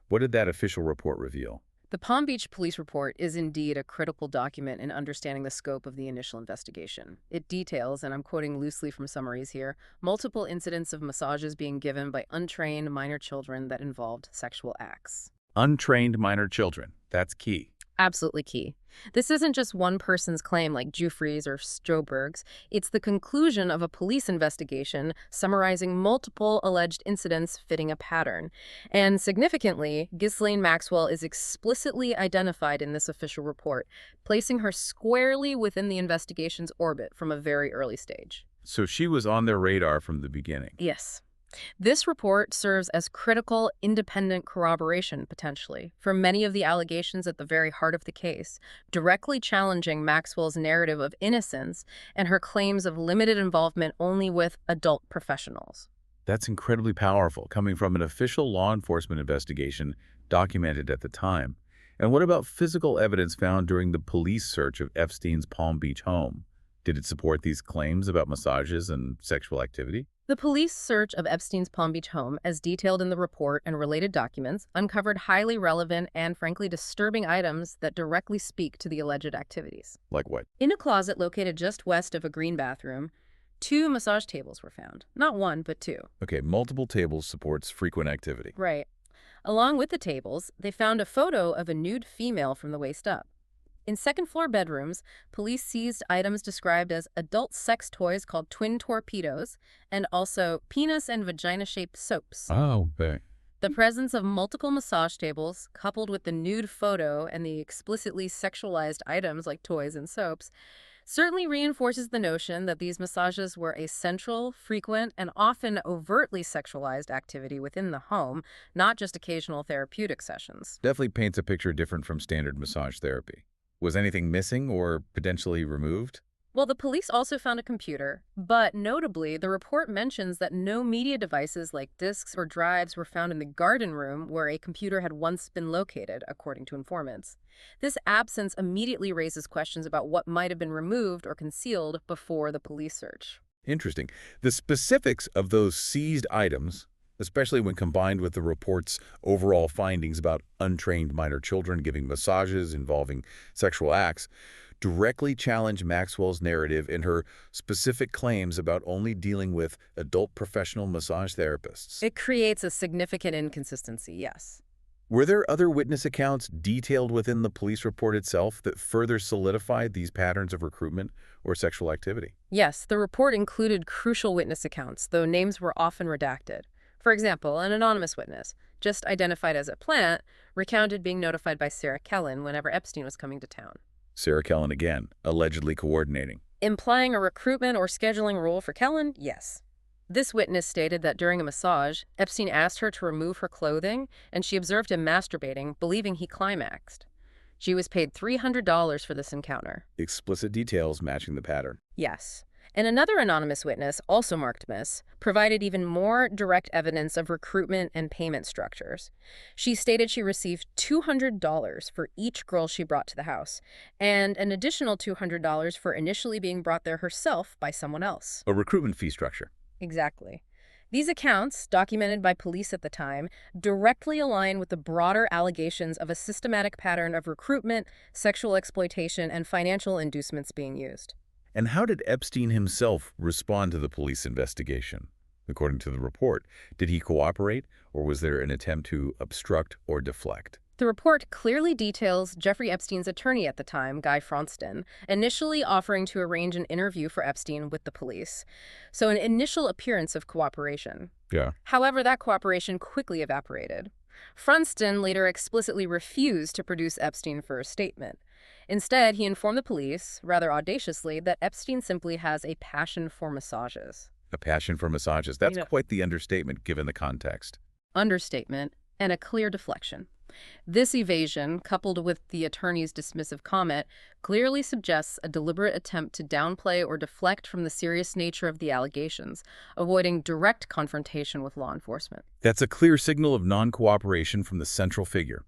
What did that official report reveal? The Palm Beach police report is indeed a critical document in understanding the scope of the initial investigation. It details, and I'm quoting loosely from summaries here, multiple incidents of massages being given by untrained minor children that involved sexual acts. Untrained minor children. That's key. Absolutely key. This isn't just one person's claim like Giuffre's or Sjoberg's. It's the conclusion of a police investigation summarizing multiple alleged incidents fitting a pattern. And significantly, Ghislaine Maxwell is explicitly identified in this official report, placing her squarely within the investigation's orbit from a very early stage. So she was on their radar from the beginning. Yes. This report serves as critical, independent corroboration, potentially, for many of the allegations at the very heart of the case, directly challenging Maxwell's narrative of innocence and her claims of limited involvement only with adult professionals. That's incredibly powerful, coming from an official law enforcement investigation documented at the time. And what about physical evidence found during the police search of Epstein's Palm Beach home? Did it support these claims about massages and sexual activity? The police search of Epstein's Palm Beach home, as detailed in the report and related documents, uncovered highly relevant and frankly disturbing items that directly speak to the alleged activities. Like what? In a closet located just west of a green bathroom, 2 massage tables were found. Not one, but 2. Okay, multiple tables supports frequent activity. Right. Along with the tables, they found a photo of a nude female from the waist up. In second-floor bedrooms, police seized items described as adult sex toys called twin torpedoes and also penis and vagina-shaped soaps. Oh, okay. The presence of multiple massage tables, coupled with the nude photo and the explicitly sexualized items like toys and soaps, certainly reinforces the notion that these massages were a central, frequent, and often overtly sexualized activity within the home, not just occasional therapeutic sessions. Definitely paints a picture different from standard massage therapy. Was anything missing or potentially removed? Well, the police also found a computer, but notably, the report mentions that no media devices like discs or drives were found in the garden room where a computer had once been located, according to informants. This absence immediately raises questions about what might have been removed or concealed before the police search. Interesting. The specifics of those seized items, especially when combined with the report's overall findings about untrained minor children giving massages involving sexual acts, directly challenge Maxwell's narrative in her specific claims about only dealing with adult professional massage therapists. It creates a significant inconsistency, yes. Were there other witness accounts detailed within the police report itself that further solidified these patterns of recruitment or sexual activity? Yes, the report included crucial witness accounts, though names were often redacted. For example, an anonymous witness, just identified as a plant, recounted being notified by Sarah Kellen whenever Epstein was coming to town. Sarah Kellen again, allegedly coordinating. Implying a recruitment or scheduling role for Kellen? Yes. This witness stated that during a massage, Epstein asked her to remove her clothing, and she observed him masturbating, believing he climaxed. She was paid $300 for this encounter. Explicit details matching the pattern. Yes. And another anonymous witness, also marked miss, provided even more direct evidence of recruitment and payment structures. She stated she received $200 for each girl she brought to the house, and an additional $200 for initially being brought there herself by someone else. A recruitment fee structure. Exactly. These accounts, documented by police at the time, directly align with the broader allegations of a systematic pattern of recruitment, sexual exploitation, and financial inducements being used. And how did Epstein himself respond to the police investigation? According to the report, did he cooperate, or was there an attempt to obstruct or deflect? The report clearly details Jeffrey Epstein's attorney at the time, Guy Fronston, initially offering to arrange an interview for Epstein with the police. So an initial appearance of cooperation. Yeah. However, that cooperation quickly evaporated. Fronston later explicitly refused to produce Epstein for a statement. Instead, he informed the police, rather audaciously, that Epstein simply has a passion for massages. A passion for massages. That's quite the understatement given the context. Understatement and a clear deflection. This evasion, coupled with the attorney's dismissive comment, clearly suggests a deliberate attempt to downplay or deflect from the serious nature of the allegations, avoiding direct confrontation with law enforcement. That's a clear signal of non-cooperation from the central figure.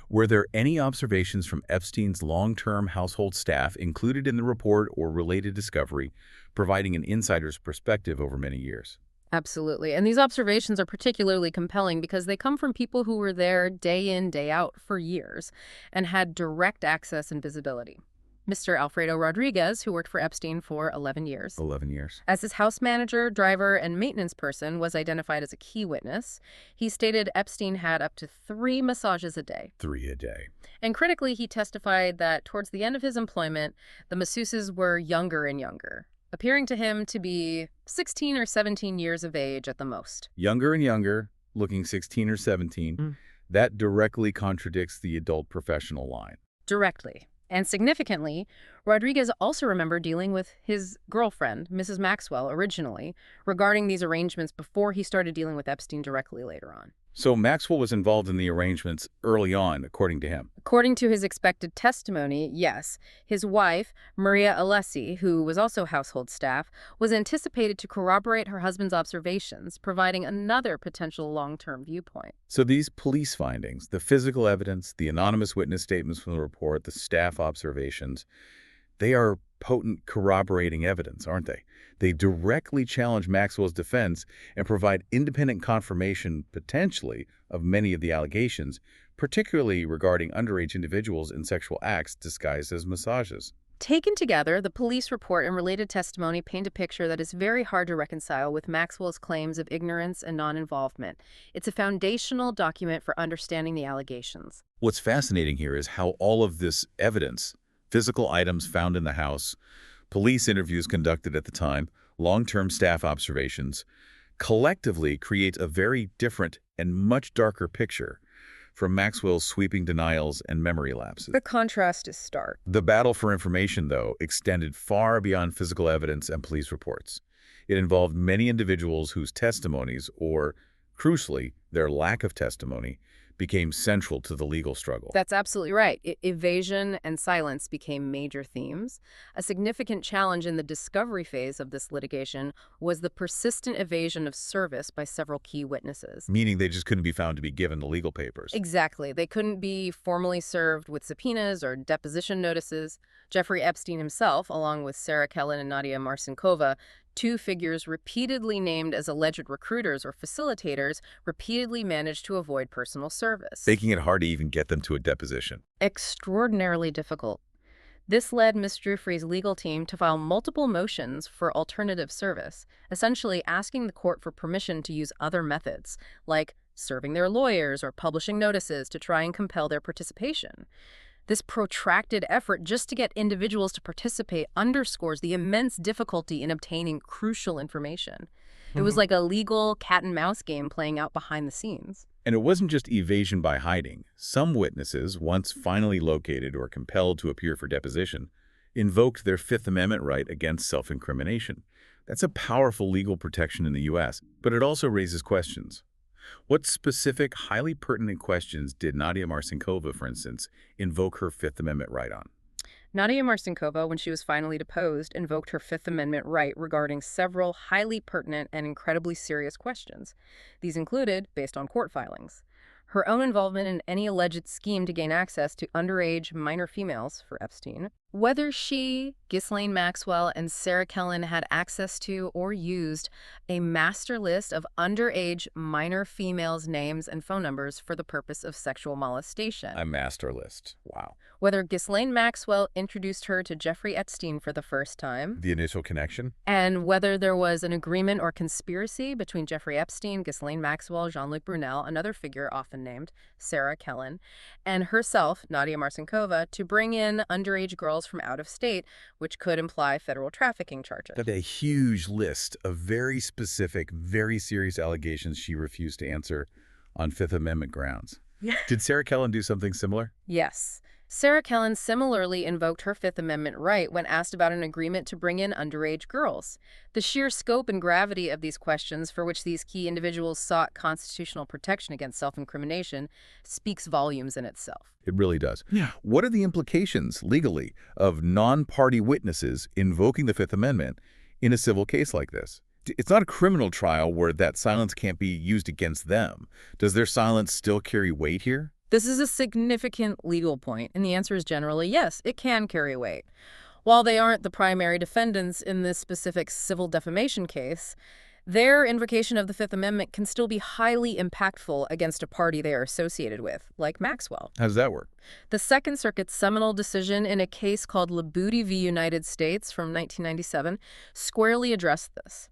Were there any observations from Epstein's long-term household staff included in the report or related discovery, providing an insider's perspective over many years? Absolutely. And these observations are particularly compelling because they come from people who were there day in, day out for years and had direct access and visibility. Mr. Alfredo Rodriguez, who worked for Epstein for 11 years. 11 years. As his house manager, driver, and maintenance person, was identified as a key witness. He stated Epstein had up to 3 massages a day. 3 a day. And critically, he testified that towards the end of his employment, the masseuses were younger and younger, appearing to him to be 16 or 17 years of age at the most. Younger and younger, looking 16 or 17. That directly contradicts the adult professional line. Directly. And significantly, Rodriguez also remembered dealing with his girlfriend, Mrs. Maxwell, originally, regarding these arrangements before he started dealing with Epstein directly later on. So Maxwell was involved in the arrangements early on, according to him. According to his expected testimony, yes. His wife, Maria Alessi, who was also household staff, was anticipated to corroborate her husband's observations, providing another potential long-term viewpoint. So these police findings, the physical evidence, the anonymous witness statements from the report, the staff observations, they are potent corroborating evidence, aren't they? They directly challenge Maxwell's defense and provide independent confirmation, potentially, of many of the allegations, particularly regarding underage individuals in sexual acts disguised as massages. Taken together, the police report and related testimony paint a picture that is very hard to reconcile with Maxwell's claims of ignorance and non-involvement. It's a foundational document for understanding the allegations. What's fascinating here is how all of this evidence, physical items found in the house, police interviews conducted at the time, long-term staff observations, collectively create a very different and much darker picture from Maxwell's sweeping denials and memory lapses. The contrast is stark. The battle for information, though, extended far beyond physical evidence and police reports. It involved many individuals whose testimonies, or, crucially, their lack of testimony, became central to the legal struggle. That's absolutely right. Evasion and silence became major themes. A significant challenge in the discovery phase of this litigation was the persistent evasion of service by several key witnesses. Meaning they just couldn't be found to be given the legal papers. Exactly. They couldn't be formally served with subpoenas or deposition notices. Jeffrey Epstein himself, along with Sarah Kellen and Nadia Marcinkova, 2 figures repeatedly named as alleged recruiters or facilitators, repeatedly managed to avoid personal service. Making it hard to even get them to a deposition. Extraordinarily difficult. This led Ms. Giuffre's legal team to file multiple motions for alternative service, essentially asking the court for permission to use other methods, like serving their lawyers or publishing notices to try and compel their participation. This protracted effort just to get individuals to participate underscores the immense difficulty in obtaining crucial information. It was like a legal cat-and-mouse game playing out behind the scenes. And it wasn't just evasion by hiding. Some witnesses, once finally located or compelled to appear for deposition, invoked their Fifth Amendment right against self-incrimination. That's a powerful legal protection in the U.S., but it also raises questions. What specific, highly pertinent questions did Nadia Marcinkova, for instance, invoke her Fifth Amendment right on? Nadia Marcinkova, when she was finally deposed, invoked her Fifth Amendment right regarding several highly pertinent and incredibly serious questions. These included, based on court filings, her own involvement in any alleged scheme to gain access to underage minor females for Epstein, whether she, Ghislaine Maxwell, and Sarah Kellen had access to or used a master list of underage minor females' names and phone numbers for the purpose of sexual molestation. A master list. Wow. Whether Ghislaine Maxwell introduced her to Jeffrey Epstein for the first time, The initial connection? and whether there was an agreement or conspiracy between Jeffrey Epstein, Ghislaine Maxwell, Jean-Luc Brunel, another figure often named Sarah Kellen, and herself, Nadia Marcinkova, to bring in underage girls from out of state, which could imply federal trafficking charges. Got a huge list of very specific, very serious allegations she refused to answer on Fifth Amendment grounds. Yeah. Did Sarah Kellen do something similar? Yes. Sarah Kellen similarly invoked her Fifth Amendment right when asked about an agreement to bring in underage girls. The sheer scope and gravity of these questions, for which these key individuals sought constitutional protection against self-incrimination, speaks volumes in itself. It really does. Yeah. What are the implications, legally, of non-party witnesses invoking the Fifth Amendment in a civil case like this? It's not a criminal trial where that silence can't be used against them. Does their silence still carry weight here? This is a significant legal point, and the answer is generally yes, it can carry weight. While they aren't the primary defendants in this specific civil defamation case, their invocation of the Fifth Amendment can still be highly impactful against a party they are associated with, like Maxwell. How does that work? The Second Circuit's seminal decision in a case called Labouty v. United States from 1997 squarely addressed this.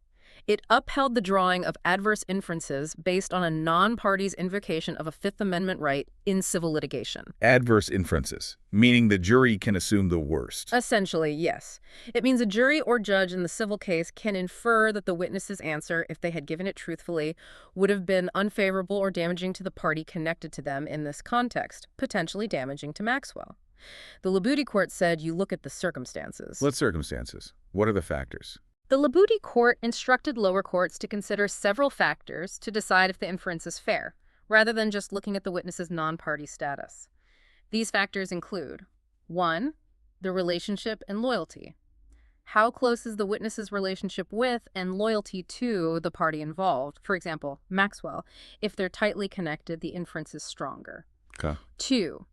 It upheld the drawing of adverse inferences based on a non-party's invocation of a Fifth Amendment right in civil litigation. Adverse inferences, meaning the jury can assume the worst. Essentially, yes. It means a jury or judge in the civil case can infer that the witness's answer, if they had given it truthfully, would have been unfavorable or damaging to the party connected to them in this context, potentially damaging to Maxwell. The Labouty court said you look at the circumstances. What circumstances? What are the factors? The Labouty court instructed lower courts to consider several factors to decide if the inference is fair, rather than just looking at the witness's non-party status. These factors include 1. The relationship and loyalty. How close is the witness's relationship with and loyalty to the party involved? For example, Maxwell. If they're tightly connected, the inference is stronger. Okay. 2.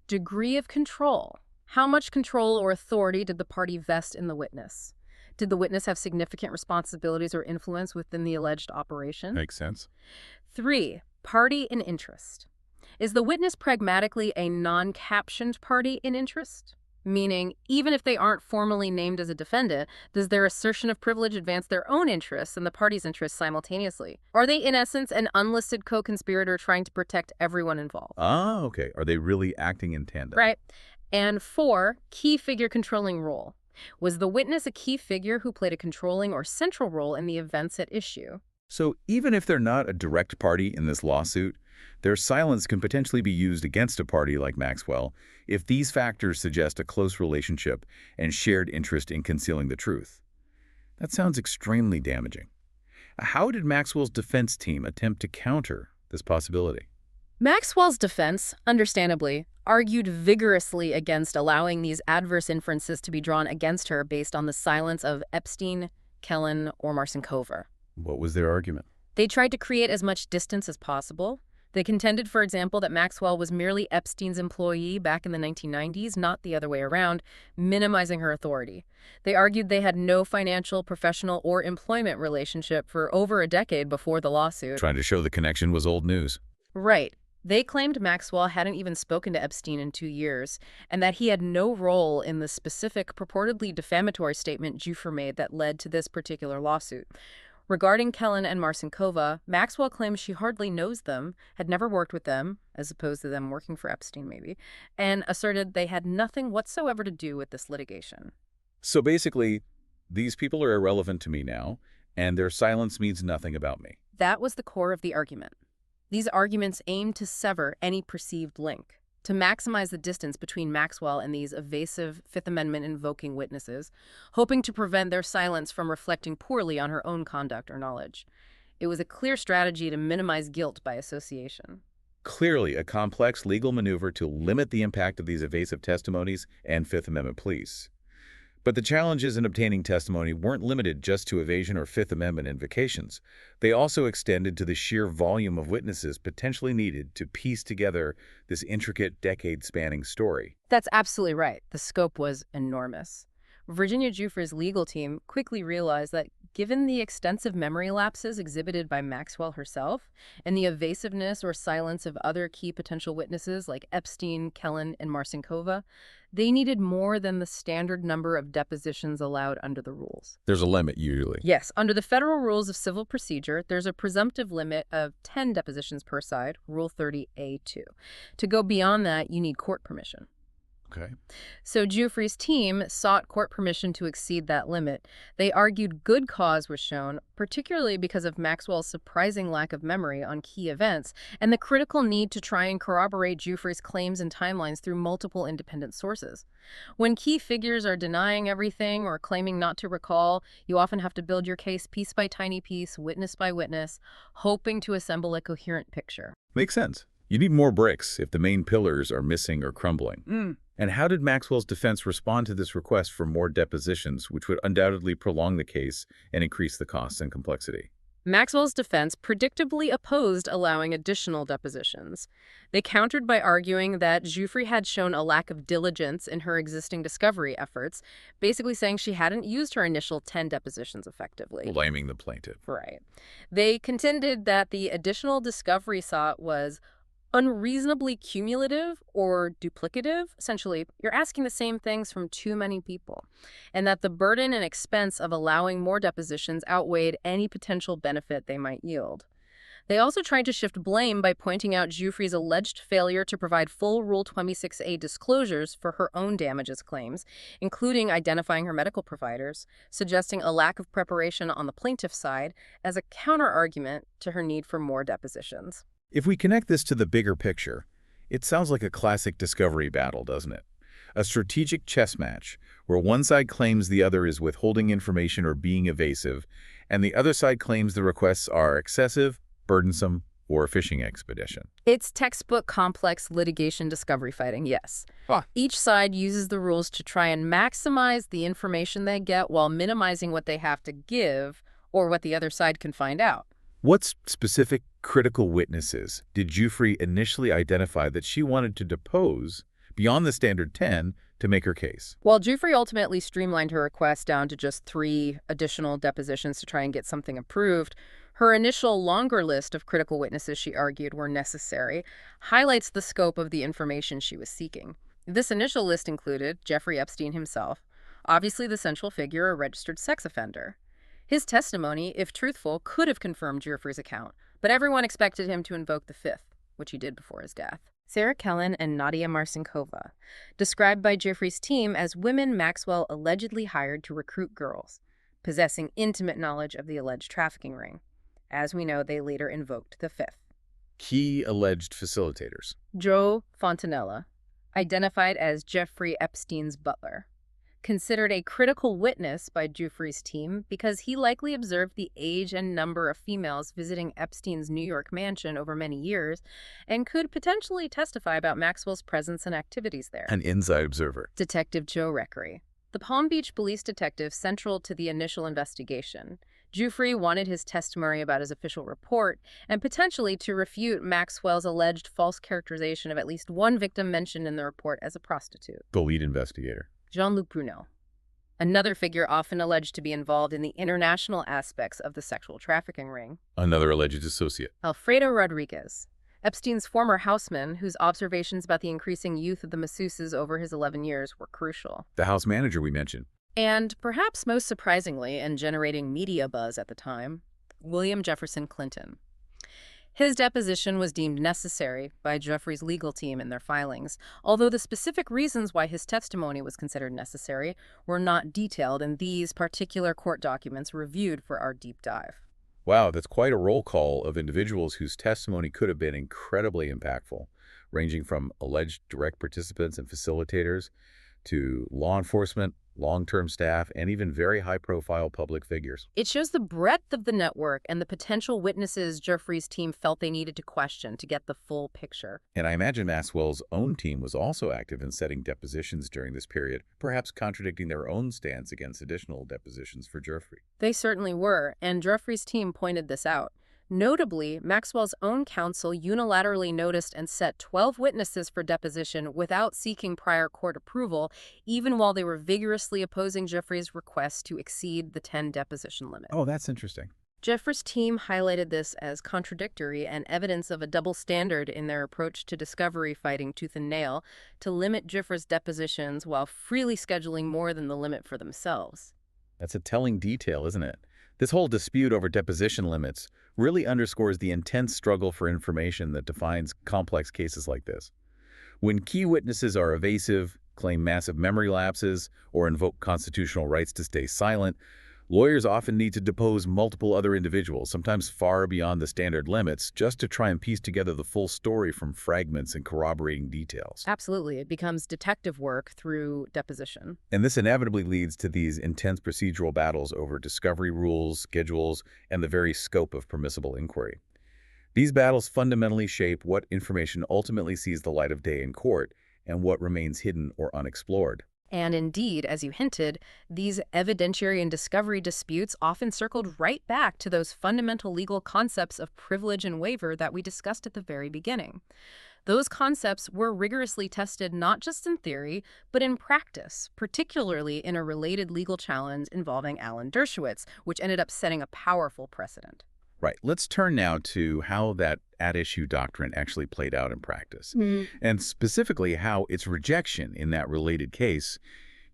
Degree of control. How much control or authority did the party vest in the witness? Did the witness have significant responsibilities or influence within the alleged operation? Makes sense. 3. Party in interest. Is the witness pragmatically a non-captioned party in interest? Meaning, even if they aren't formally named as a defendant, does their assertion of privilege advance their own interests and the party's interests simultaneously? Are they, in essence, an unlisted co-conspirator trying to protect everyone involved? Ah, okay. Are they really acting in tandem? Right. And 4. Key figure controlling role. Was the witness a key figure who played a controlling or central role in the events at issue? So even if they're not a direct party in this lawsuit, their silence can potentially be used against a party like Maxwell if these factors suggest a close relationship and shared interest in concealing the truth. That sounds extremely damaging. How did Maxwell's defense team attempt to counter this possibility? Maxwell's defense, understandably, argued vigorously against allowing these adverse inferences to be drawn against her based on the silence of Epstein, Kellen, or Marcinkova. What was their argument? They tried to create as much distance as possible. They contended, for example, that Maxwell was merely Epstein's employee back in the 1990s, not the other way around, minimizing her authority. They argued they had no financial, professional, or employment relationship for over a decade before the lawsuit. Trying to show the connection was old news. Right. They claimed Maxwell hadn't even spoken to Epstein in 2 years, and that he had no role in the specific, purportedly defamatory statement Jufer made that led to this particular lawsuit. Regarding Kellen and Marcinkova, Maxwell claims she hardly knows them, had never worked with them, as opposed to them working for Epstein maybe, and asserted they had nothing whatsoever to do with this litigation. So basically, these people are irrelevant to me now, and their silence means nothing about me. That was the core of the argument. These arguments aimed to sever any perceived link, to maximize the distance between Maxwell and these evasive Fifth Amendment-invoking witnesses, hoping to prevent their silence from reflecting poorly on her own conduct or knowledge. It was a clear strategy to minimize guilt by association. Clearly a complex legal maneuver to limit the impact of these evasive testimonies and Fifth Amendment pleas. But the challenges in obtaining testimony weren't limited just to evasion or Fifth Amendment invocations. They also extended to the sheer volume of witnesses potentially needed to piece together this intricate, decade-spanning story. That's absolutely right. The scope was enormous. Virginia Giuffre's legal team quickly realized that given the extensive memory lapses exhibited by Maxwell herself and the evasiveness or silence of other key potential witnesses like Epstein, Kellen, and Marcinkova, they needed more than the standard number of depositions allowed under the rules. There's a limit, usually. Yes, under the Federal Rules of Civil Procedure, there's a presumptive limit of 10 depositions per side, Rule 30A2. To go beyond that, you need court permission. Okay. So Giuffre's team sought court permission to exceed that limit. They argued good cause was shown, particularly because of Maxwell's surprising lack of memory on key events and the critical need to try and corroborate Giuffre's claims and timelines through multiple independent sources. When key figures are denying everything or claiming not to recall, you often have to build your case piece by tiny piece, witness by witness, hoping to assemble a coherent picture. Makes sense. You need more bricks if the main pillars are missing or crumbling. And how did Maxwell's defense respond to this request for more depositions, which would undoubtedly prolong the case and increase the costs and complexity? Maxwell's defense predictably opposed allowing additional depositions. They countered by arguing that Giuffre had shown a lack of diligence in her existing discovery efforts, basically saying she hadn't used her initial 10 depositions effectively. Blaming the plaintiff. Right. They contended that the additional discovery sought was unreasonably cumulative or duplicative. Essentially, you're asking the same things from too many people, and that the burden and expense of allowing more depositions outweighed any potential benefit they might yield. They also tried to shift blame by pointing out Giuffre's alleged failure to provide full Rule 26A disclosures for her own damages claims, including identifying her medical providers, suggesting a lack of preparation on the plaintiff's side as a counter-argument to her need for more depositions. If we connect this to the bigger picture, it sounds like a classic discovery battle, doesn't it? A strategic chess match where one side claims the other is withholding information or being evasive, and the other side claims the requests are excessive, burdensome, or a fishing expedition. It's textbook complex litigation discovery fighting, yes. Each side uses the rules to try and maximize the information they get while minimizing what they have to give or what the other side can find out. What specific critical witnesses did Giuffre initially identify that she wanted to depose beyond the standard 10 to make her case? While Giuffre ultimately streamlined her request down to just 3 additional depositions to try and get something approved, her initial longer list of critical witnesses she argued were necessary highlights the scope of the information she was seeking. This initial list included Jeffrey Epstein himself, obviously the central figure, a registered sex offender. His testimony, if truthful, could have confirmed Giuffre's account, but everyone expected him to invoke the fifth, which he did before his death. Sarah Kellen and Nadia Marcinkova, described by Giuffre's team as women Maxwell allegedly hired to recruit girls, possessing intimate knowledge of the alleged trafficking ring. As we know, they later invoked the fifth. Key alleged facilitators. Joe Fontanella, identified as Jeffrey Epstein's butler, considered a critical witness by Giuffre's team because he likely observed the age and number of females visiting Epstein's New York mansion over many years and could potentially testify about Maxwell's presence and activities there. An inside observer. Detective Joe Reckery, the Palm Beach police detective central to the initial investigation. Giuffre wanted his testimony about his official report and potentially to refute Maxwell's alleged false characterization of at least one victim mentioned in the report as a prostitute. The lead investigator. Jean-Luc Brunel, another figure often alleged to be involved in the international aspects of the sexual trafficking ring. Another alleged associate. Alfredo Rodriguez, Epstein's former houseman, whose observations about the increasing youth of the masseuses over his 11 years were crucial. The house manager we mentioned. And perhaps most surprisingly, and generating media buzz at the time, William Jefferson Clinton. His deposition was deemed necessary by Jeffrey's legal team in their filings, although the specific reasons why his testimony was considered necessary were not detailed in these particular court documents reviewed for our deep dive. Wow, that's quite a roll call of individuals whose testimony could have been incredibly impactful, ranging from alleged direct participants and facilitators to law enforcement, long-term staff, and even very high-profile public figures. It shows the breadth of the network and the potential witnesses Jeffrey's team felt they needed to question to get the full picture. And I imagine Maxwell's own team was also active in setting depositions during this period, perhaps contradicting their own stance against additional depositions for Jeffrey. They certainly were, and Jeffrey's team pointed this out. Notably, Maxwell's own counsel unilaterally noticed and set 12 witnesses for deposition without seeking prior court approval, even while they were vigorously opposing Jeffrey's request to exceed the 10 deposition limit. Oh, that's interesting. Jeffrey's team highlighted this as contradictory and evidence of a double standard in their approach to discovery, fighting tooth and nail to limit Jeffrey's depositions while freely scheduling more than the limit for themselves. That's a telling detail, isn't it? This whole dispute over deposition limits really underscores the intense struggle for information that defines complex cases like this. When key witnesses are evasive, claim massive memory lapses, or invoke constitutional rights to stay silent, lawyers often need to depose multiple other individuals, sometimes far beyond the standard limits, just to try and piece together the full story from fragments and corroborating details. Absolutely. It becomes detective work through deposition. And this inevitably leads to these intense procedural battles over discovery rules, schedules, and the very scope of permissible inquiry. These battles fundamentally shape what information ultimately sees the light of day in court and what remains hidden or unexplored. And indeed, as you hinted, these evidentiary and discovery disputes often circled right back to those fundamental legal concepts of privilege and waiver that we discussed at the very beginning. Those concepts were rigorously tested not just in theory, but in practice, particularly in a related legal challenge involving Alan Dershowitz, which ended up setting a powerful precedent. Right. Let's turn now to how that at-issue doctrine actually played out in practice, and specifically how its rejection in that related case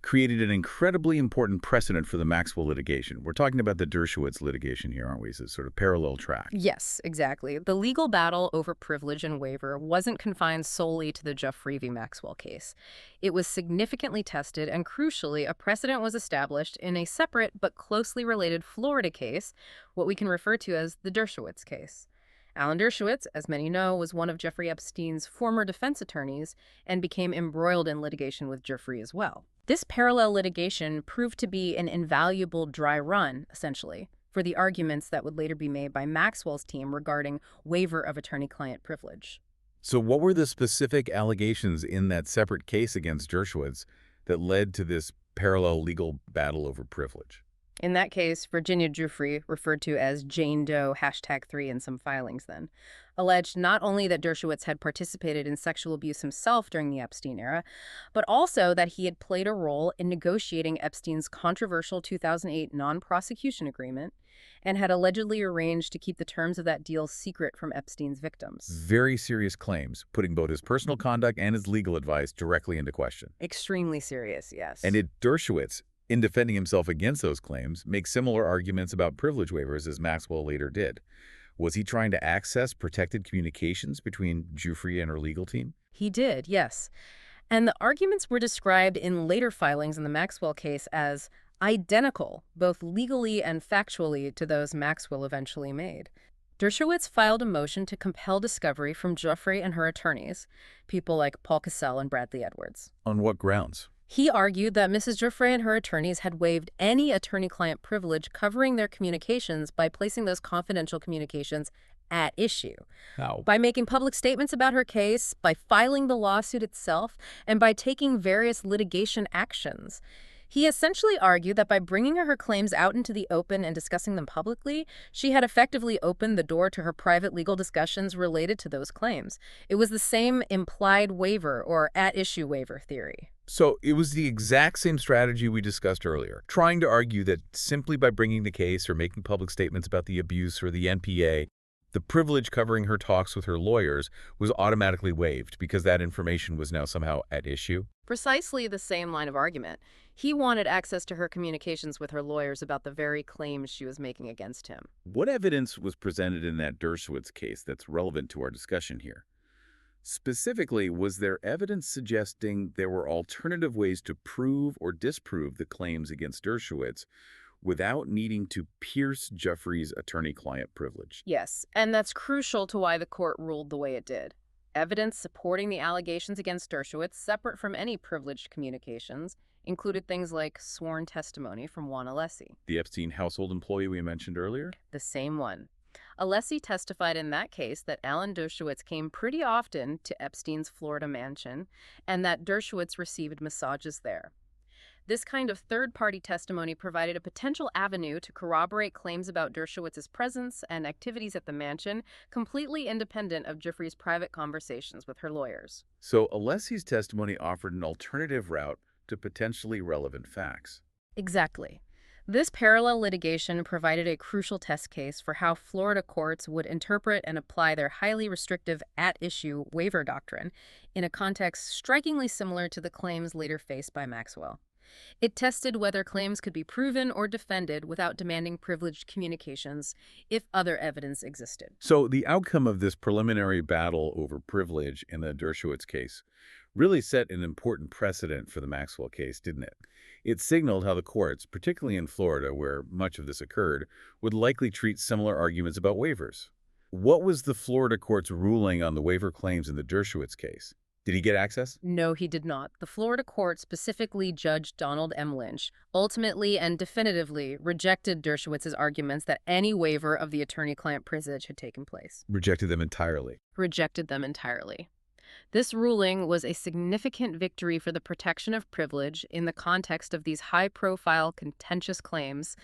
created an incredibly important precedent for the Maxwell litigation. We're talking about the Dershowitz litigation here, aren't we? It's a sort of parallel track. Yes, exactly. The legal battle over privilege and waiver wasn't confined solely to the Jeffrey v. Maxwell case. It was significantly tested, and crucially, a precedent was established in a separate but closely related Florida case, what we can refer to as the Dershowitz case. Alan Dershowitz, as many know, was one of Jeffrey Epstein's former defense attorneys and became embroiled in litigation with Jeffrey as well. This parallel litigation proved to be an invaluable dry run, essentially, for the arguments that would later be made by Maxwell's team regarding waiver of attorney-client privilege. So what were the specific allegations in that separate case against Dershowitz that led to this parallel legal battle over privilege? In that case, Virginia Giuffre, referred to as Jane Doe #3 in some filings then, alleged not only that Dershowitz had participated in sexual abuse himself during the Epstein era, but also that he had played a role in negotiating Epstein's controversial 2008 non-prosecution agreement and had allegedly arranged to keep the terms of that deal secret from Epstein's victims. Very serious claims, putting both his personal conduct and his legal advice directly into question. Extremely serious, yes. And Dershowitz, in defending himself against those claims, makes similar arguments about privilege waivers as Maxwell later did. Was he trying to access protected communications between Giuffre and her legal team? He did, yes. And the arguments were described in later filings in the Maxwell case as identical, both legally and factually, to those Maxwell eventually made. Dershowitz filed a motion to compel discovery from Giuffre and her attorneys, people like Paul Cassell and Bradley Edwards. On what grounds? He argued that Mrs. Giuffre and her attorneys had waived any attorney-client privilege covering their communications by placing those confidential communications at issue. How? By making public statements about her case, by filing the lawsuit itself, and by taking various litigation actions. He essentially argued that by bringing her claims out into the open and discussing them publicly, she had effectively opened the door to her private legal discussions related to those claims. It was the same implied waiver or at-issue waiver theory. So it was the exact same strategy we discussed earlier, trying to argue that simply by bringing the case or making public statements about the abuse or the NPA, The privilege covering her talks with her lawyers was automatically waived because that information was now somehow at issue. Precisely the same line of argument. He wanted access to her communications with her lawyers about the very claims she was making against him. What evidence was presented in that Dershowitz case that's relevant to our discussion here? Specifically, was there evidence suggesting there were alternative ways to prove or disprove the claims against Dershowitz without needing to pierce Jeffrey's attorney-client privilege? Yes, and that's crucial to why the court ruled the way it did. Evidence supporting the allegations against Dershowitz, separate from any privileged communications, included things like sworn testimony from Juan Alessi. The Epstein household employee we mentioned earlier? The same one. Alessi testified in that case that Alan Dershowitz came pretty often to Epstein's Florida mansion and that Dershowitz received massages there. This kind of third-party testimony provided a potential avenue to corroborate claims about Dershowitz's presence and activities at the mansion, completely independent of Jeffrey's private conversations with her lawyers. So Alessi's testimony offered an alternative route to potentially relevant facts. Exactly. This parallel litigation provided a crucial test case for how Florida courts would interpret and apply their highly restrictive at-issue waiver doctrine in a context strikingly similar to the claims later faced by Maxwell. It tested whether claims could be proven or defended without demanding privileged communications if other evidence existed. So the outcome of this preliminary battle over privilege in the Dershowitz case really set an important precedent for the Maxwell case, didn't it? It signaled how the courts, particularly in Florida where much of this occurred, would likely treat similar arguments about waivers. What was the Florida court's ruling on the waiver claims in the Dershowitz case? Did he get access? No, he did not. The Florida court, specifically Judge Donald M. Lynch, ultimately and definitively rejected Dershowitz's arguments that any waiver of the attorney-client privilege had taken place. Rejected them entirely. Rejected them entirely. This ruling was a significant victory for the protection of privilege in the context of these high-profile, contentious claims,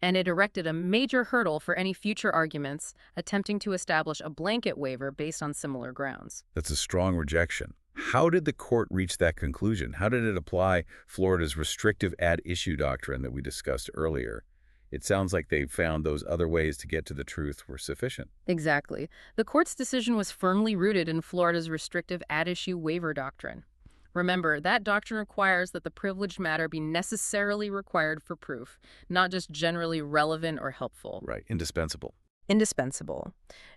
and it erected a major hurdle for any future arguments attempting to establish a blanket waiver based on similar grounds. That's a strong rejection. How did the court reach that conclusion? How did it apply Florida's restrictive ad-issue doctrine that we discussed earlier? It sounds like they found those other ways to get to the truth were sufficient. Exactly. The court's decision was firmly rooted in Florida's restrictive ad-issue waiver doctrine. Remember, that doctrine requires that the privileged matter be necessarily required for proof, not just generally relevant or helpful. Right, indispensable. Indispensable.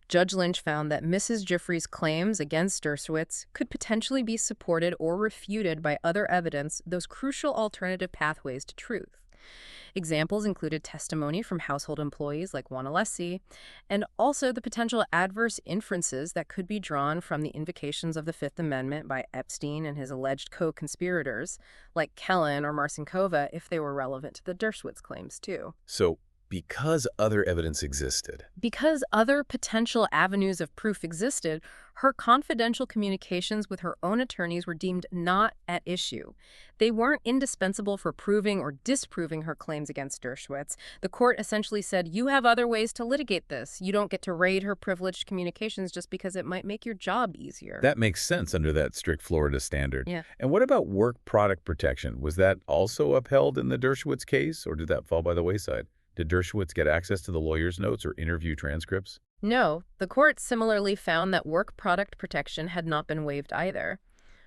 Judge Lynch found that Mrs. Jeffrey's claims against Dershowitz could potentially be supported or refuted by other evidence, those crucial alternative pathways to truth. Examples included testimony from household employees like Juan Alessi, and also the potential adverse inferences that could be drawn from the invocations of the Fifth Amendment by Epstein and his alleged co-conspirators, like Kellen or Marcinkova, if they were relevant to the Dershowitz claims, too. So, because other evidence existed. Because other potential avenues of proof existed, her confidential communications with her own attorneys were deemed not at issue. They weren't indispensable for proving or disproving her claims against Dershowitz. The court essentially said, you have other ways to litigate this. You don't get to raid her privileged communications just because it might make your job easier. That makes sense under that strict Florida standard. Yeah. And what about work product protection? Was that also upheld in the Dershowitz case, or did that fall by the wayside? Did Dershowitz get access to the lawyer's notes or interview transcripts? No, the court similarly found that work product protection had not been waived either.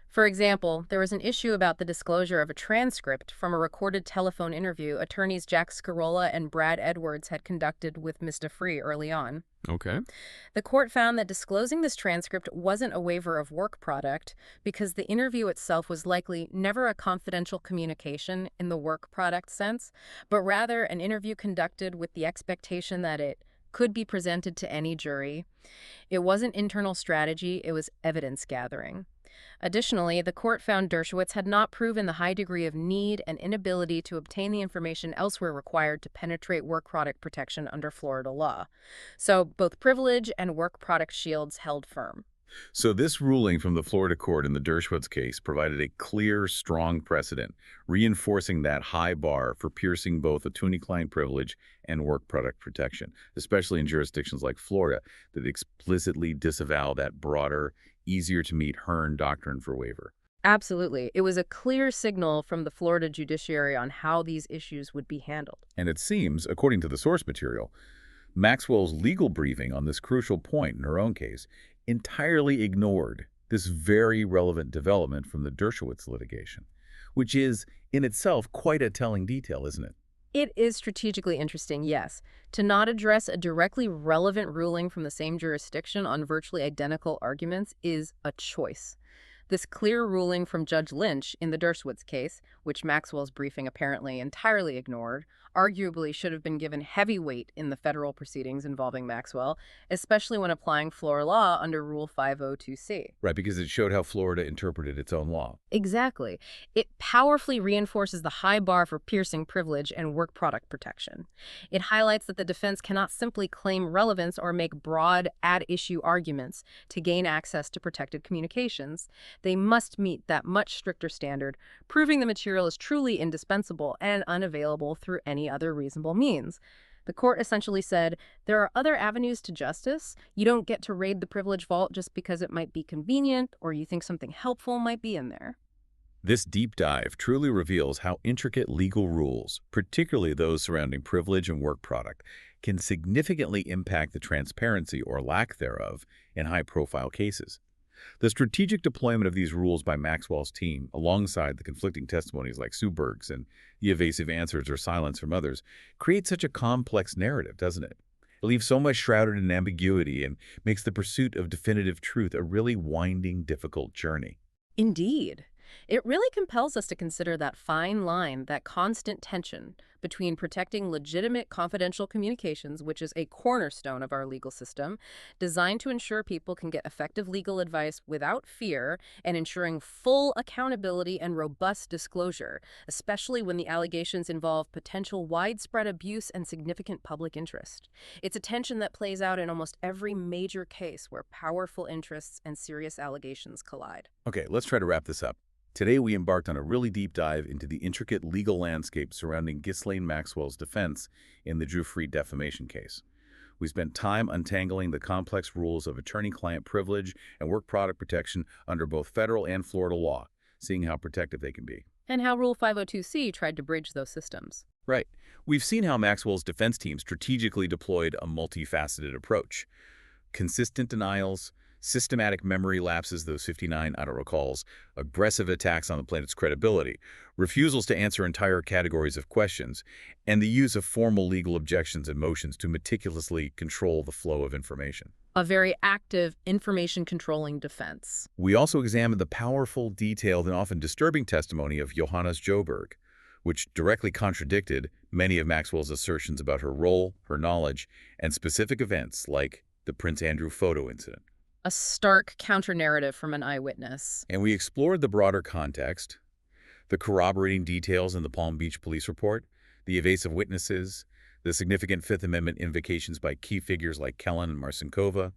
For example, there was an issue about the disclosure of a transcript from a recorded telephone interview attorneys Jack Scarola and Brad Edwards had conducted with Ms. DeFree early on. Okay. The court found that disclosing this transcript wasn't a waiver of work product because the interview itself was likely never a confidential communication in the work product sense, but rather an interview conducted with the expectation that it could be presented to any jury. It wasn't internal strategy, it was evidence gathering. Additionally, the court found Dershowitz had not proven the high degree of need and inability to obtain the information elsewhere required to penetrate work product protection under Florida law. So both privilege and work product shields held firm. So this ruling from the Florida court in the Dershowitz case provided a clear, strong precedent, reinforcing that high bar for piercing both attorney-client privilege and work product protection, especially in jurisdictions like Florida that explicitly disavow that broader, easier-to-meet Hearn doctrine for waiver. Absolutely. It was a clear signal from the Florida judiciary on how these issues would be handled. And it seems, according to the source material, Maxwell's legal briefing on this crucial point in her own case entirely ignored this very relevant development from the Dershowitz litigation, which is, in itself, quite a telling detail, isn't it? It is strategically interesting, yes. To not address a directly relevant ruling from the same jurisdiction on virtually identical arguments is a choice. This clear ruling from Judge Lynch in the Dershowitz case, which Maxwell's briefing apparently entirely ignored, arguably should have been given heavy weight in the federal proceedings involving Maxwell, especially when applying Florida law under Rule 502C. Right, because it showed how Florida interpreted its own law. Exactly. It powerfully reinforces the high bar for piercing privilege and work product protection. It highlights that the defense cannot simply claim relevance or make broad ad-issue arguments to gain access to protected communications. They must meet that much stricter standard, proving the material is truly indispensable and unavailable through any other reasonable means. The court essentially said, there are other avenues to justice. You don't get to raid the privilege vault just because it might be convenient or you think something helpful might be in there. This deep dive truly reveals how intricate legal rules, particularly those surrounding privilege and work product, can significantly impact the transparency or lack thereof in high-profile cases. The strategic deployment of these rules by Maxwell's team, alongside the conflicting testimonies like Sue Berg's and the evasive answers or silence from others, creates such a complex narrative, doesn't it? It leaves so much shrouded in ambiguity and makes the pursuit of definitive truth a really winding, difficult journey. Indeed. It really compels us to consider that fine line, that constant tension between protecting legitimate confidential communications, which is a cornerstone of our legal system, designed to ensure people can get effective legal advice without fear, and ensuring full accountability and robust disclosure, especially when the allegations involve potential widespread abuse and significant public interest. It's a tension that plays out in almost every major case where powerful interests and serious allegations collide. Okay, let's try to wrap this up. Today, we embarked on a really deep dive into the intricate legal landscape surrounding Ghislaine Maxwell's defense in the Drew Freed defamation case. We spent time untangling the complex rules of attorney-client privilege and work product protection under both federal and Florida law, seeing how protective they can be. And how Rule 502C tried to bridge those systems. Right. We've seen how Maxwell's defense team strategically deployed a multifaceted approach. Consistent denials, systematic memory lapses, those 59 auto-recalls, aggressive attacks on the plaintiff's credibility, refusals to answer entire categories of questions, and the use of formal legal objections and motions to meticulously control the flow of information. A very active information-controlling defense. We also examined the powerful, detailed, and often disturbing testimony of Johannes Joberg, which directly contradicted many of Maxwell's assertions about her role, her knowledge, and specific events like the Prince Andrew photo incident. A stark counter-narrative from an eyewitness. And we explored the broader context, the corroborating details in the Palm Beach police report, the evasive witnesses, the significant Fifth Amendment invocations by key figures like Kellen and Marcinkova,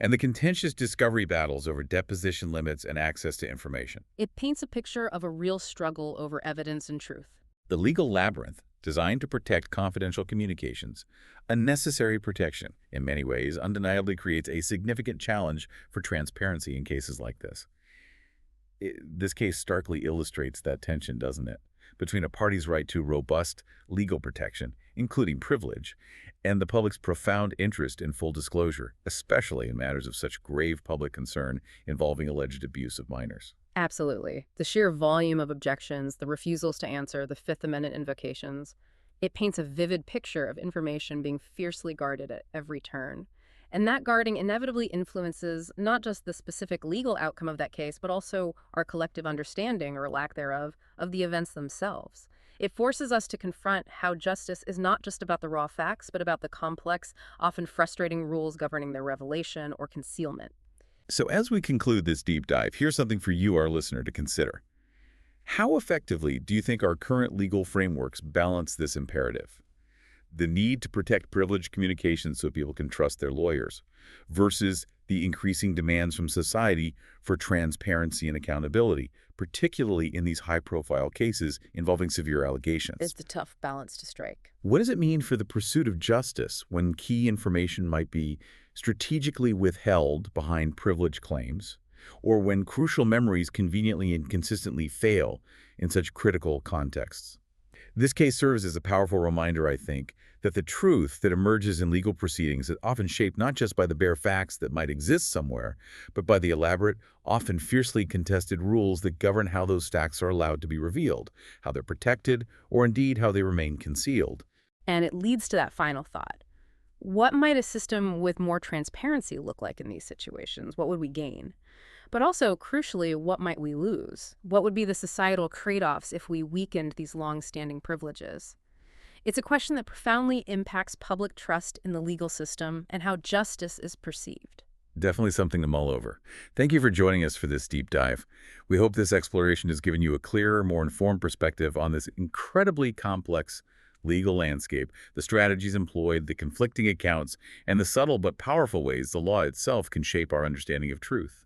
and the contentious discovery battles over deposition limits and access to information. It paints a picture of a real struggle over evidence and truth. The legal labyrinth, designed to protect confidential communications, a necessary protection, in many ways, undeniably creates a significant challenge for transparency in cases like this. This case starkly illustrates that tension, doesn't it, between a party's right to robust legal protection, including privilege, and the public's profound interest in full disclosure, especially in matters of such grave public concern involving alleged abuse of minors. Absolutely. The sheer volume of objections, the refusals to answer, the Fifth Amendment invocations, it paints a vivid picture of information being fiercely guarded at every turn. And that guarding inevitably influences not just the specific legal outcome of that case, but also our collective understanding, or lack thereof, of the events themselves. It forces us to confront how justice is not just about the raw facts, but about the complex, often frustrating rules governing their revelation or concealment. So as we conclude this deep dive, here's something for you, our listener, to consider. How effectively do you think our current legal frameworks balance this imperative? The need to protect privileged communications so people can trust their lawyers, versus the increasing demands from society for transparency and accountability, particularly in these high-profile cases involving severe allegations. It's the tough balance to strike. What does it mean for the pursuit of justice when key information might be strategically withheld behind privilege claims, or when crucial memories conveniently and consistently fail in such critical contexts? This case serves as a powerful reminder, I think, that the truth that emerges in legal proceedings is often shaped not just by the bare facts that might exist somewhere, but by the elaborate, often fiercely contested rules that govern how those facts are allowed to be revealed, how they're protected, or indeed how they remain concealed. And it leads to that final thought. What might a system with more transparency look like in these situations? What would we gain? But also, crucially, what might we lose? What would be the societal trade-offs if we weakened these long-standing privileges? It's a question that profoundly impacts public trust in the legal system and how justice is perceived. Definitely something to mull over. Thank you for joining us for this deep dive. We hope this exploration has given you a clearer, more informed perspective on this incredibly complex legal landscape, the strategies employed, the conflicting accounts, and the subtle but powerful ways the law itself can shape our understanding of truth.